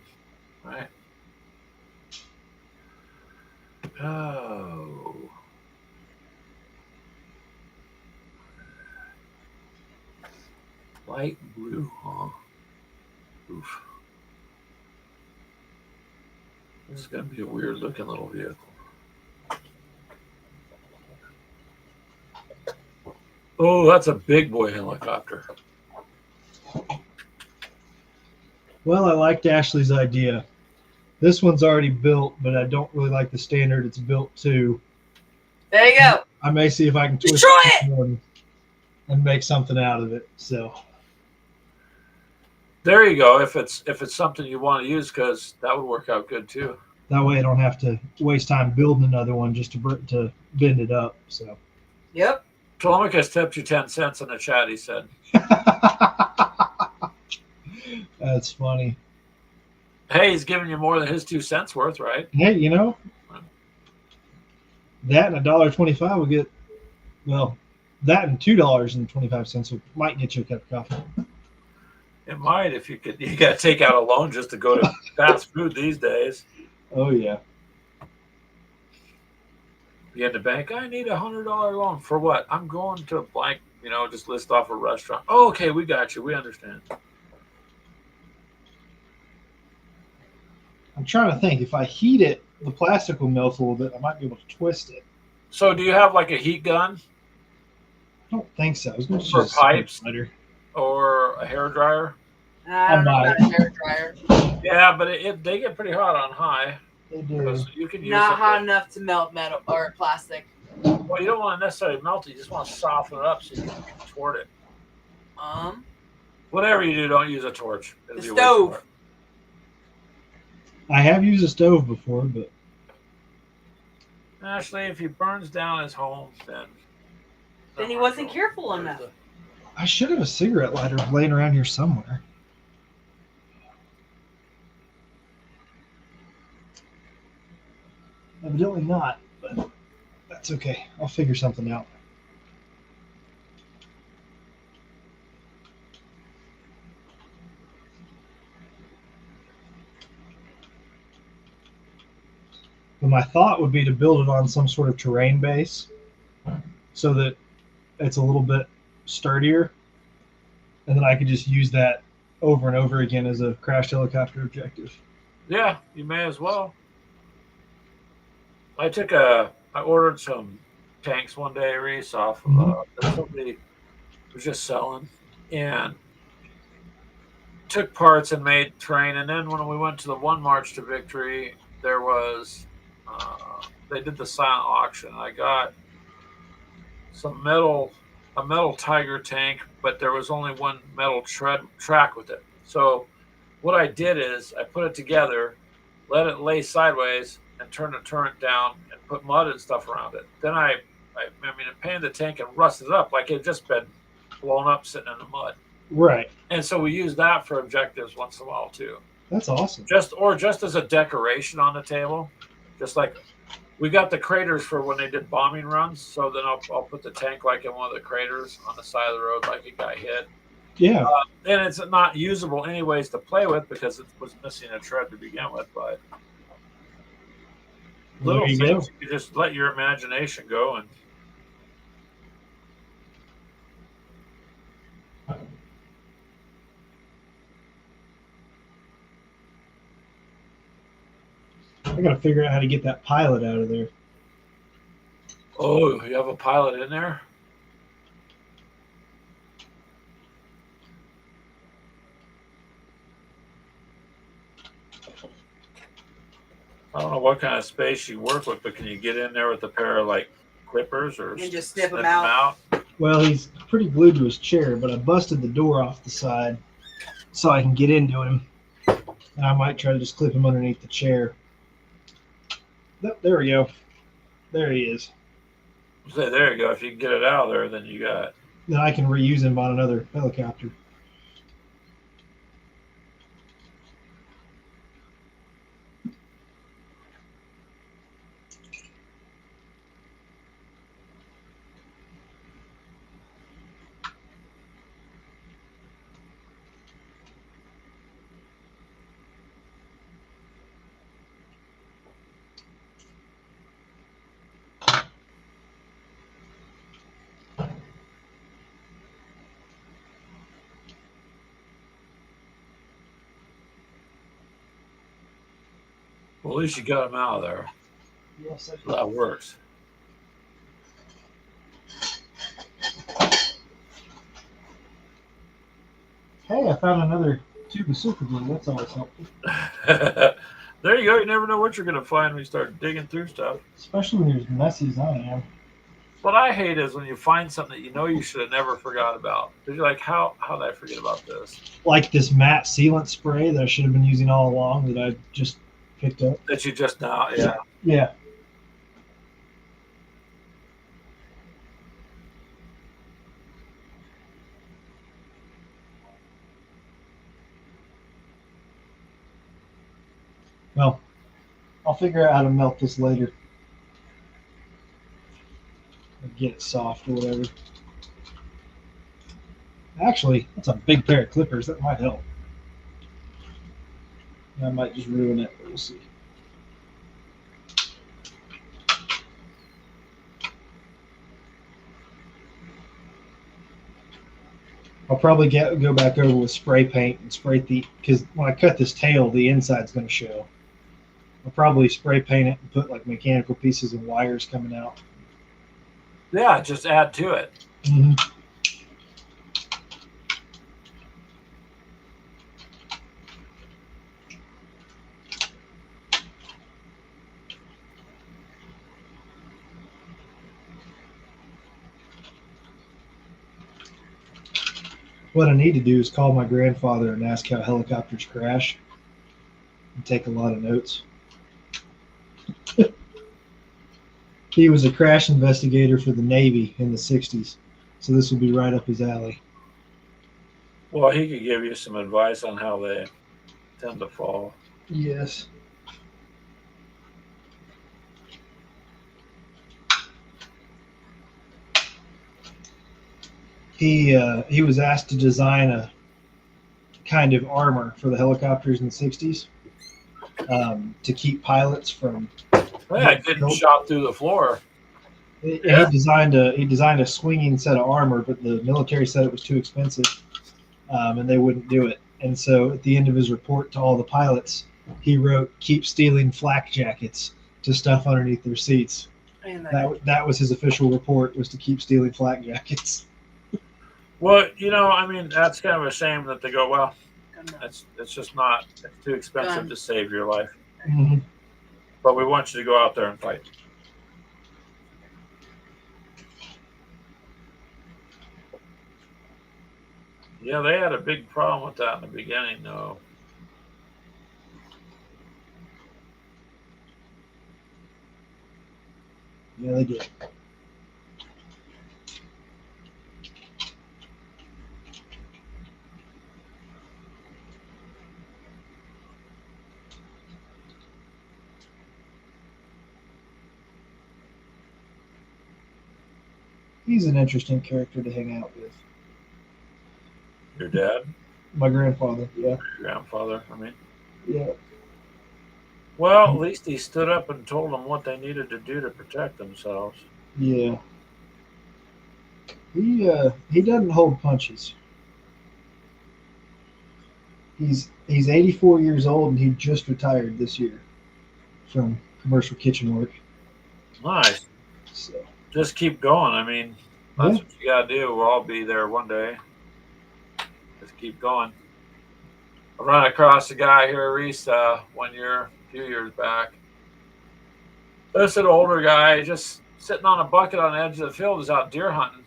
right? Oh. Light blue, huh? Oof. This is going to be a weird looking little vehicle. Oh, that's a big boy helicopter. Well, I liked Ashley's idea. This one's already built, but I don't really like the standard it's built to. There you go. I may see if I can twist Destroy it and make something out of it. So there you go. If it's something you want to use, because that would work out good too. That way I don't have to waste time building another one just to bend it up. So. Yep. Telemachus tipped you 10 cents in the chat, he said. That's funny. Hey, he's giving you more than his 2 cents worth, right? Hey, that and $1.25 will get, that and $2.25 might get you a cup of coffee. It might if you could. You got to take out a loan just to go to fast food these days. Oh yeah. You had the bank. I need $100 loan for what? I'm going to a blank. Just list off a restaurant. Oh, okay, we got you. We understand. I'm trying to think. If I heat it, the plastic will melt a little bit. I might be able to twist it. So, do you have like a heat gun? I don't think so. I was going to For use pipes a or a hair dryer? I don't know about a hair dryer. Yeah, but they get pretty hot on high. They do. You can use Not hot enough to melt metal or plastic. Well, you don't want to necessarily melt it. You just want to soften it up so you can contort it. Whatever you do, don't use a torch. The stove. I have used a stove before, but actually, if he burns down his home, then he wasn't careful enough. I should have a cigarette lighter laying around here somewhere. Evidently not, but that's okay. I'll figure something out. But my thought would be to build it on some sort of terrain base so that it's a little bit sturdier. And then I could just use that over and over again as a crashed helicopter objective. Yeah, you may as well. I ordered some tanks one day, Reese, off of somebody was just selling, and took parts and made terrain. And then when we went to the One March to Victory, there was they did the silent auction. I got a metal Tiger tank, but there was only one metal track with it. So what I did is I put it together, let it lay sideways, and turn the turret down and put mud and stuff around it. Then I painted the tank and rusted it up like it had just been blown up sitting in the mud. Right. And so we use that for objectives once in a while too. That's awesome. Just as a decoration on the table. Just like we got the craters for when they did bombing runs. So then I'll put the tank like in one of the craters on the side of the road like it got hit. Yeah. And it's not usable anyways to play with because it was missing a tread to begin with. But little things you just let your imagination go and I gotta figure out how to get that pilot out of there. Oh, you have a pilot in there? I don't know what kind of space you work with, but can you get in there with a pair of like clippers or and just snip him out? Well, he's pretty glued to his chair, but I busted the door off the side so I can get into him. And I might try to just clip him underneath the chair. There we go. There he is. So there you go. If you can get it out of there, then you got. Then I can reuse him on another helicopter. Well, at least you got him out of there. Yes, that works. Hey, I found another tube of super glue. That's always helpful. There you go. You never know what you're going to find when you start digging through stuff. Especially when you're as messy as I am. What I hate is when you find something that you know you should have never forgot about. Because you're like, how did I forget about this? Like this matte sealant spray that I should have been using all along that I just picked up. That you just now, yeah. Yeah. Well, I'll figure out how to melt this later. Or get it soft or whatever. Actually, that's a big pair of clippers. That might help. I might just ruin it, but we'll see. I'll probably go back over with spray paint and spray because when I cut this tail, the inside's going to show. I'll probably spray paint it and put like mechanical pieces and wires coming out. Yeah, just add to it. Mm-hmm. What I need to do is call my grandfather and ask how helicopters crash and take a lot of notes. He was a crash investigator for the Navy in the 60s, so this will be right up his alley. Well, he could give you some advice on how they tend to fall. Yes. He was asked to design a kind of armor for the helicopters in the 60s to keep pilots from. Yeah, getting shot through the floor. He designed a swinging set of armor, but the military said it was too expensive, and they wouldn't do it. And so, at the end of his report to all the pilots, he wrote, "Keep stealing flak jackets to stuff underneath their seats." That was his official report, was to keep stealing flak jackets. Well, I mean, that's kind of a shame that they go, well, it's just not, it's too expensive to save your life. Mm-hmm. But we want you to go out there and fight. Yeah, they had a big problem with that in the beginning, though. Yeah, they did. He's an interesting character to hang out with. Your dad? My grandfather, yeah. Your grandfather, I mean. Yeah. Well, at least he stood up and told them what they needed to do to protect themselves. Yeah. He doesn't hold punches. He's 84 years old and he just retired this year from commercial kitchen work. Nice. So just keep going. I mean, that's what you gotta do. We'll all be there one day. Just keep going. I ran across a guy here, Reese, a few years back. This an older guy just sitting on a bucket on the edge of the field, was out deer hunting.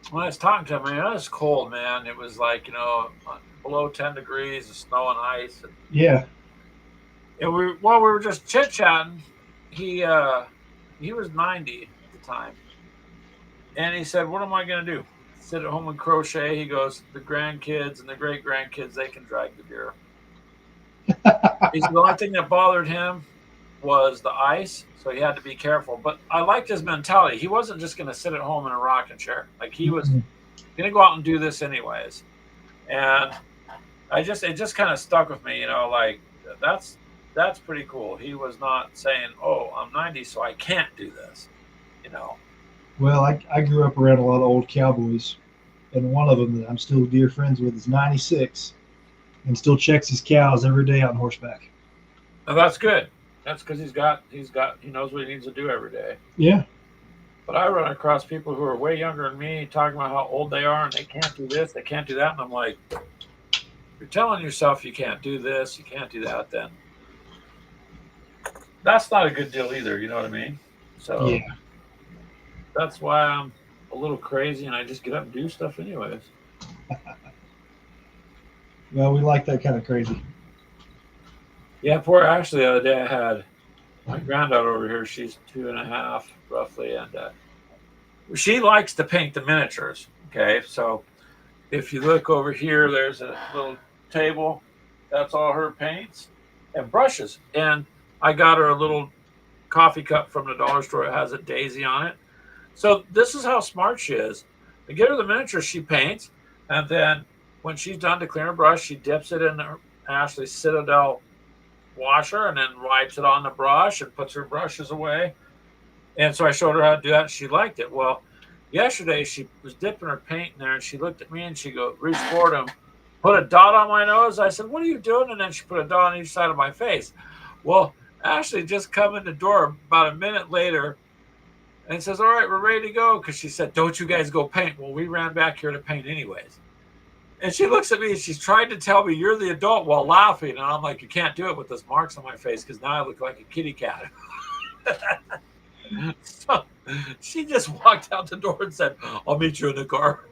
When I was talking to him, man, it was cold, man. It was like, below 10 degrees of snow and ice. Yeah. And we were just chit chatting. He was 90 at the time. And he said, "What am I going to do? Sit at home and crochet?" He goes, "The grandkids and the great grandkids, they can drag the deer." He said the only thing that bothered him was the ice, so he had to be careful. But I liked his mentality. He wasn't just going to sit at home in a rocking chair. Like, he was going to go out and do this anyways. And it just kind of stuck with me, like, that's pretty cool. He was not saying, "Oh, I'm 90, so I can't do this," Well, I grew up around a lot of old cowboys, and one of them that I'm still dear friends with is 96 and still checks his cows every day on horseback. Oh, that's good. That's because he knows what he needs to do every day. Yeah. But I run across people who are way younger than me talking about how old they are and they can't do this, they can't do that. And I'm like, you're telling yourself you can't do this, you can't do that, then that's not a good deal either. You know what I mean? So yeah. That's why I'm a little crazy and I just get up and do stuff anyways. Well, we like that kind of crazy. Yeah, poor Ashley, the other day I had my granddaughter over here. She's 2.5 roughly, and she likes to paint the miniatures. Okay, so if you look over here, there's a little table. That's all her paints and brushes. And I got her a little coffee cup from the dollar store. It has a daisy on it. So this is how smart she is. I get her the miniatures she paints, and then when she's done to clean her brush, she dips it in her Ashley's Citadel washer and then wipes it on the brush and puts her brushes away. And so I showed her how to do that, and she liked it. Well, yesterday she was dipping her paint in there, and she looked at me and she reached forward and put a dot on my nose. I said, "What are you doing?" And then she put a dot on each side of my face. Well, Ashley just come in the door about a minute later and says, "All right, we're ready to go." Because she said, "Don't you guys go paint." Well, we ran back here to paint anyways. And she looks at me and she's trying to tell me you're the adult while laughing. And I'm like, you can't do it with those marks on my face because now I look like a kitty cat. So she just walked out the door and said, "I'll meet you in the car."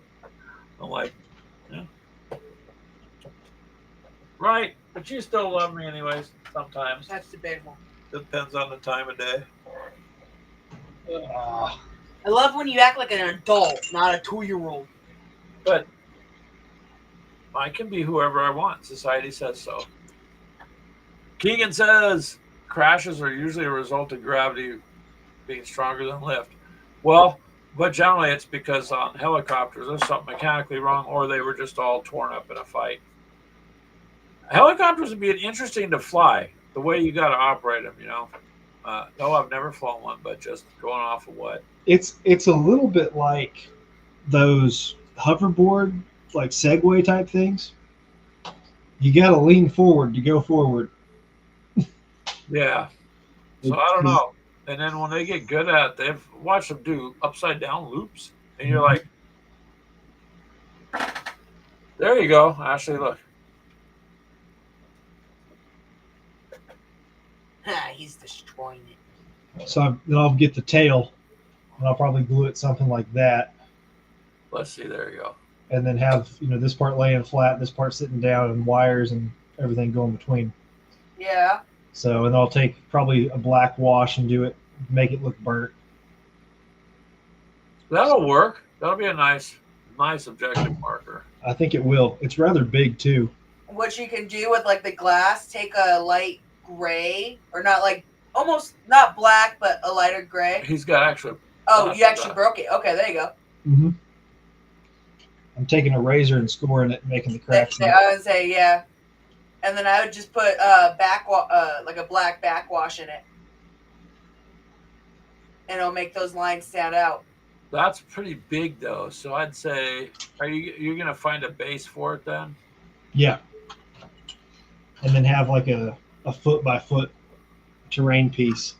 I'm like, yeah. Right. But you still love me anyways, sometimes. That's debatable. Depends on the time of day. I love when you act like an adult, not a 2-year-old. But I can be whoever I want. Society says so. Keegan says crashes are usually a result of gravity being stronger than lift. Well, but generally it's because on helicopters there's something mechanically wrong, or they were just all torn up in a fight. Helicopters would be interesting to fly. The way you got to operate them, you know. No, I've never flown one, but just going off of what. It's a little bit like those hoverboard, like Segway type things. You got to lean forward to go forward. Yeah. So I don't know. And then when they get good at it, they've watched them do upside down loops, and you're like, there you go, Ashley. Look. He's destroying it. So then I'll get the tail, and I'll probably glue it something like that. Let's see. There you go. And then have this part laying flat, this part sitting down, and wires and everything going between. Yeah. So, and I'll take probably a black wash and do it, make it look burnt. That'll work. That'll be a nice objective marker. I think it will. It's rather big too. What you can do with like the glass, take a light gray, or not like almost not black, but a lighter gray. He's got actually. Oh, you actually broke it. Okay, there you go. Mm-hmm. I'm taking a razor and scoring it and making the cracks. I would say, yeah. And then I would just put like a black backwash in it, and it'll make those lines stand out. That's pretty big though, so I'd say, you're gonna find a base for it then? Yeah. And then have like a foot by foot terrain piece.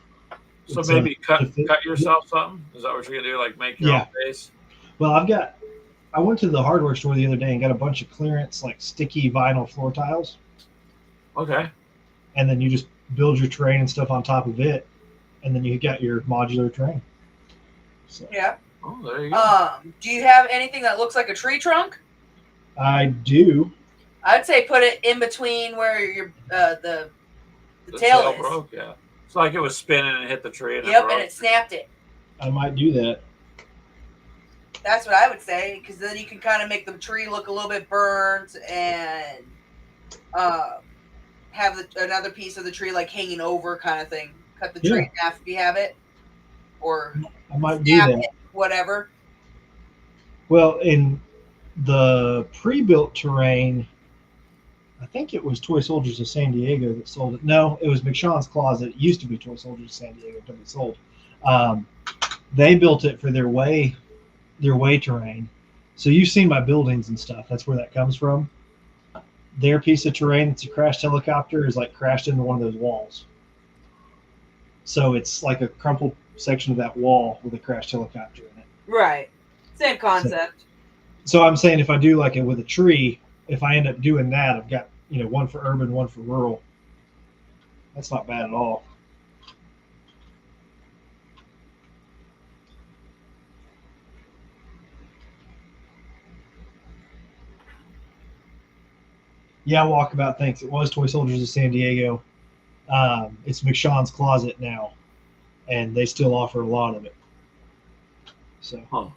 So maybe cut yourself something? Is that what you're gonna do? Like make your own base? Well, I went to the hardware store the other day and got a bunch of clearance, like sticky vinyl floor tiles. Okay. And then you just build your terrain and stuff on top of it, and then you got your modular terrain. So. Yeah. Oh, there you go. Do you have anything that looks like a tree trunk? I do. I'd say put it in between where your the tail is. Broke, yeah. It's like it was spinning and hit the tree. And and it snapped it. I might do that. That's what I would say, because then you can kind of make the tree look a little bit burnt and have another piece of the tree like hanging over kind of thing. Cut the tree in half if you have it. Or I might do that. It, whatever. Well, in the pre-built terrain, I think it was Toy Soldiers of San Diego that sold it. No, it was McShawn's Closet. It used to be Toy Soldiers of San Diego until they sold. They built it for their way terrain. So you've seen my buildings and stuff. That's where that comes from. Their piece of terrain that's a crashed helicopter is like crashed into one of those walls. So it's like a crumpled section of that wall with a crashed helicopter in it. Right. Same concept. So I'm saying if I do like it with a tree, if I end up doing that, I've got, one for urban, one for rural. That's not bad at all. Yeah, Walkabout thinks it was Toy Soldiers of San Diego. It's McShawn's Closet now, and they still offer a lot of it. So,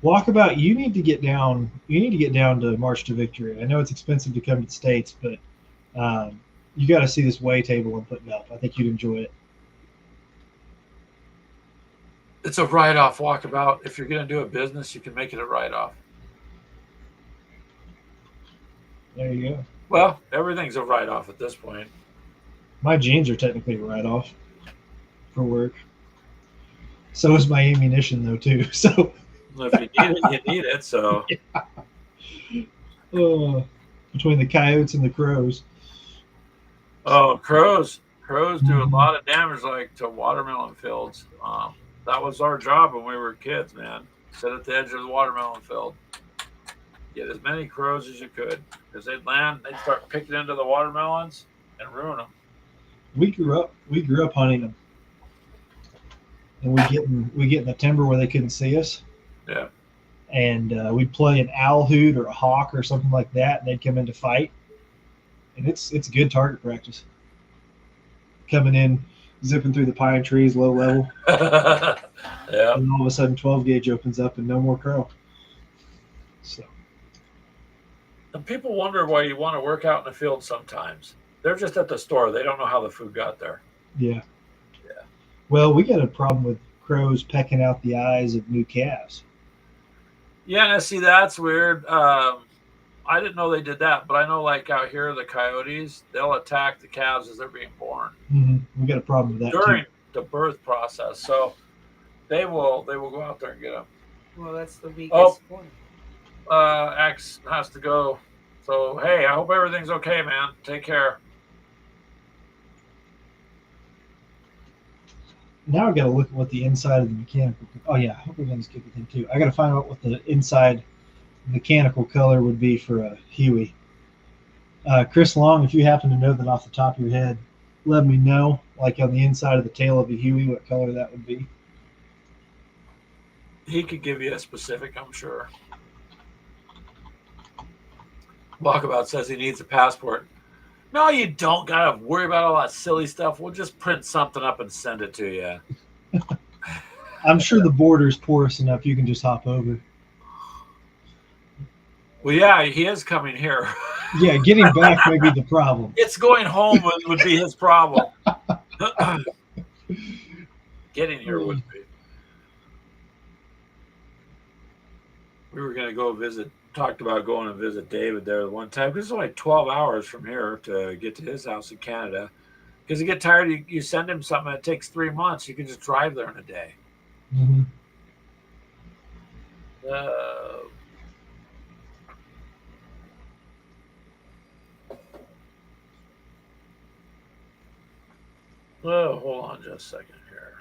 Walkabout, you need to get down. You need to get down to March to Victory. I know it's expensive to come to the States, but you got to see this way table I'm putting up. I think you'd enjoy it. It's a write-off, Walkabout. If you're going to do a business, you can make it a write-off. There you go. Well, everything's a write-off at this point. My jeans are technically a write-off for work. So is my ammunition, though, too. So If you need it, you need it. So between the coyotes and the crows. oh, crows do a lot of damage, like to watermelon fields. That was our job when we were kids, man. Sit at the edge of the watermelon field, get as many crows as you could, because they'd land, they'd start picking into the watermelons and ruin them. We grew up hunting them, and we get in the timber where they couldn't see us. Yeah. And we'd play an owl hoot or a hawk or something like that, and they'd come in to fight. And it's good target practice. Coming in, zipping through the pine trees, low level. Yeah. And all of a sudden, 12 gauge opens up and no more crow. So. And people wonder why you want to work out in the field sometimes. They're just at the store. They don't know how the food got there. Yeah. Yeah. Well, we got a problem with crows pecking out the eyes of new calves. Yeah, and see, that's weird. I didn't know they did that, but I know, like out here, the coyotes, they'll attack the calves as they're being born. Mm-hmm. We got a problem with that during too. the birth process. So they will go out there and get them. Well, that's the weakest point. X has to go. So hey, I hope everything's okay, man. Take care. Now I got to look at what the inside of the mechanical. Oh yeah, I hope everything's good with him too. I got to find out what the inside mechanical color would be for a Huey. Chris Long, if you happen to know that off the top of your head, let me know. Like on the inside of the tail of a Huey, what color that would be. He could give you a specific, I'm sure. Walkabout says he needs a passport. No, you don't gotta worry about all that silly stuff. We'll just print something up and send it to you. I'm sure the border's porous enough you can just hop over. Well, yeah, he is coming here. Yeah, getting back may be the problem. It's going home would be his problem. Getting here would be. We were going to go talked about going and visit David there one time, because it's only 12 hours from here to get to his house in Canada. Because you get tired, you send him something that takes 3 months, you can just drive there in a day. Mm-hmm. Oh, hold on just a second here.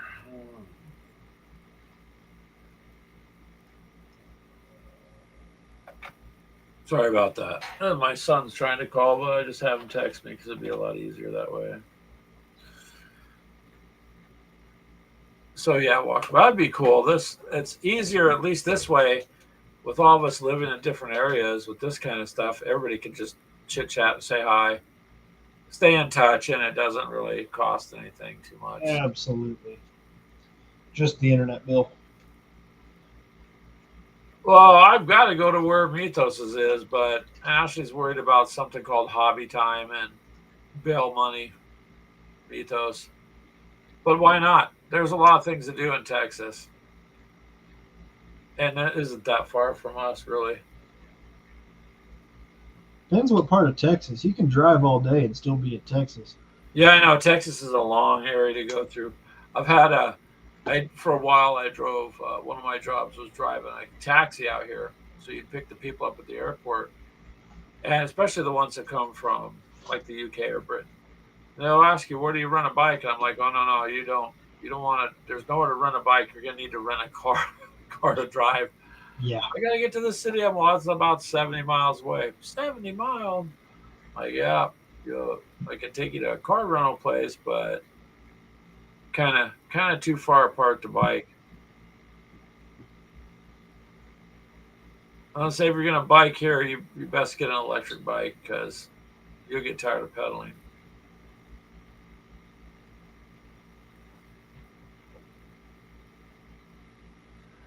Sorry about that. My son's trying to call, but I just have him text me because it'd be a lot easier that way. So yeah, Walker, that'd be cool. It's easier, at least this way, with all of us living in different areas with this kind of stuff. Everybody can just chit chat and say hi, stay in touch, and it doesn't really cost anything too much. Absolutely. Just the internet bill. Well, I've got to go to where Mythos's is, but Ashley's worried about something called hobby time and bail money. Mythos. But why not? There's a lot of things to do in Texas. And that isn't that far from us, really. Depends what part of Texas. You can drive all day and still be in Texas. Yeah, I know. Texas is a long area to go through. For a while, I drove, one of my jobs was driving a taxi out here. So you'd pick the people up at the airport. And especially the ones that come from, like, the UK or Britain. And they'll ask you, where do you rent a bike? And I'm like, oh, no, you don't want to. There's nowhere to rent a bike. You're going to need to rent a car to drive. Yeah. I got to get to the city. It's about 70 miles away. 70 miles? Like, yeah, I can take you to a car rental place, but kind of too far apart to bike. I'll say if you're going to bike here, you best get an electric bike because you'll get tired of pedaling.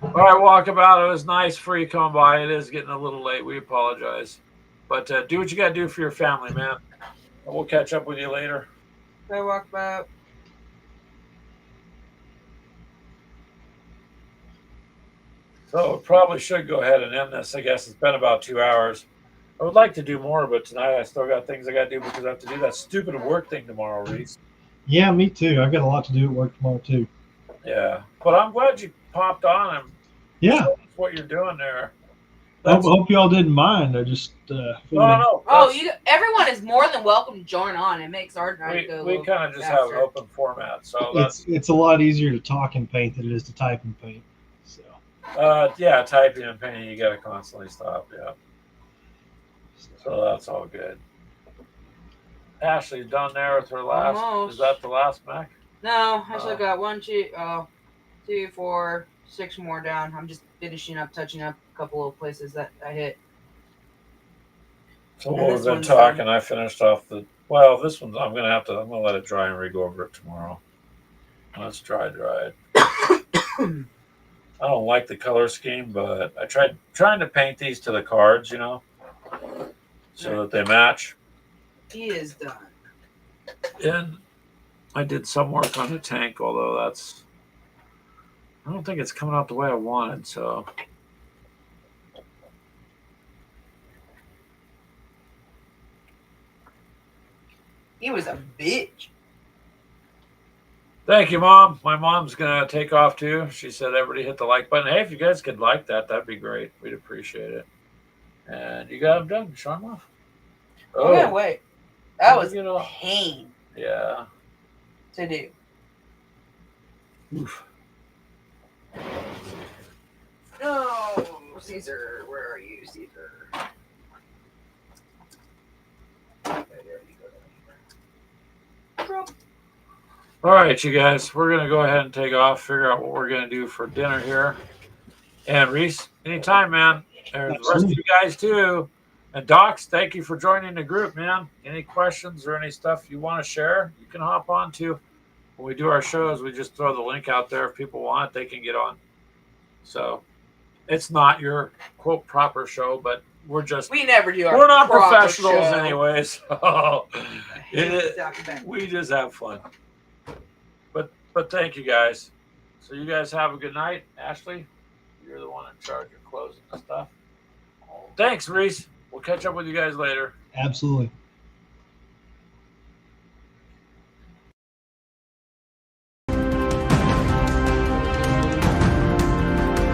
All right, Walkabout. It was nice for you coming by. It is getting a little late. We apologize. But do what you got to do for your family, man. And we'll catch up with you later. Bye, Walkabout. So probably should go ahead and end this. I guess it's been about 2 hours. I would like to do more, but tonight I still got things I got to do because I have to do that stupid work thing tomorrow, Reese. Yeah, me too. I got a lot to do at work tomorrow too. Yeah, but I'm glad you popped on and yeah, what you're doing there. I hope y'all didn't mind. I just no. Oh, everyone is more than welcome to join on. It makes our night go. We kind of just have an open format, so it's a lot easier to talk in Paint than it is to type in Paint. So yeah, typing and painting, you got to constantly stop. Yeah, so that's all good. Ashley's done there with her last. Almost. Is that the last mech? No, I still got 1, 2, 2, 4, 6 more down. I'm just finishing up, touching up a couple of places that I hit. So what we've been talking, I finished off this one I'm gonna let it dry and re-go over it tomorrow. Let's dry. I don't like the color scheme, but I trying to paint these to the cards, so that they match. He is done. And I did some work on the tank, although I don't think it's coming out the way I wanted, so. He was a bitch. Thank you, Mom. My mom's going to take off, too. She said everybody hit the like button. Hey, if you guys could like that, that'd be great. We'd appreciate it. And you got them done. Show them off. Oh, yeah, wait. That was pain. Yeah. To do. Oof. No, Caesar. Where are you, Caesar? All right, you guys, we're going to go ahead and take off, figure out what we're going to do for dinner here. And Reese, anytime, man. There's the rest of you guys, too. And Docs, thank you for joining the group, man. Any questions or any stuff you want to share, you can hop on to. When we do our shows, we just throw the link out there. If people want it, they can get on. So it's not your, quote, proper show, but we never do our we're not professionals anyway, so we just have fun. But thank you guys. So you guys have a good night. Ashley, you're the one in charge of closing the stuff. Thanks, Reese. We'll catch up with you guys later. Absolutely.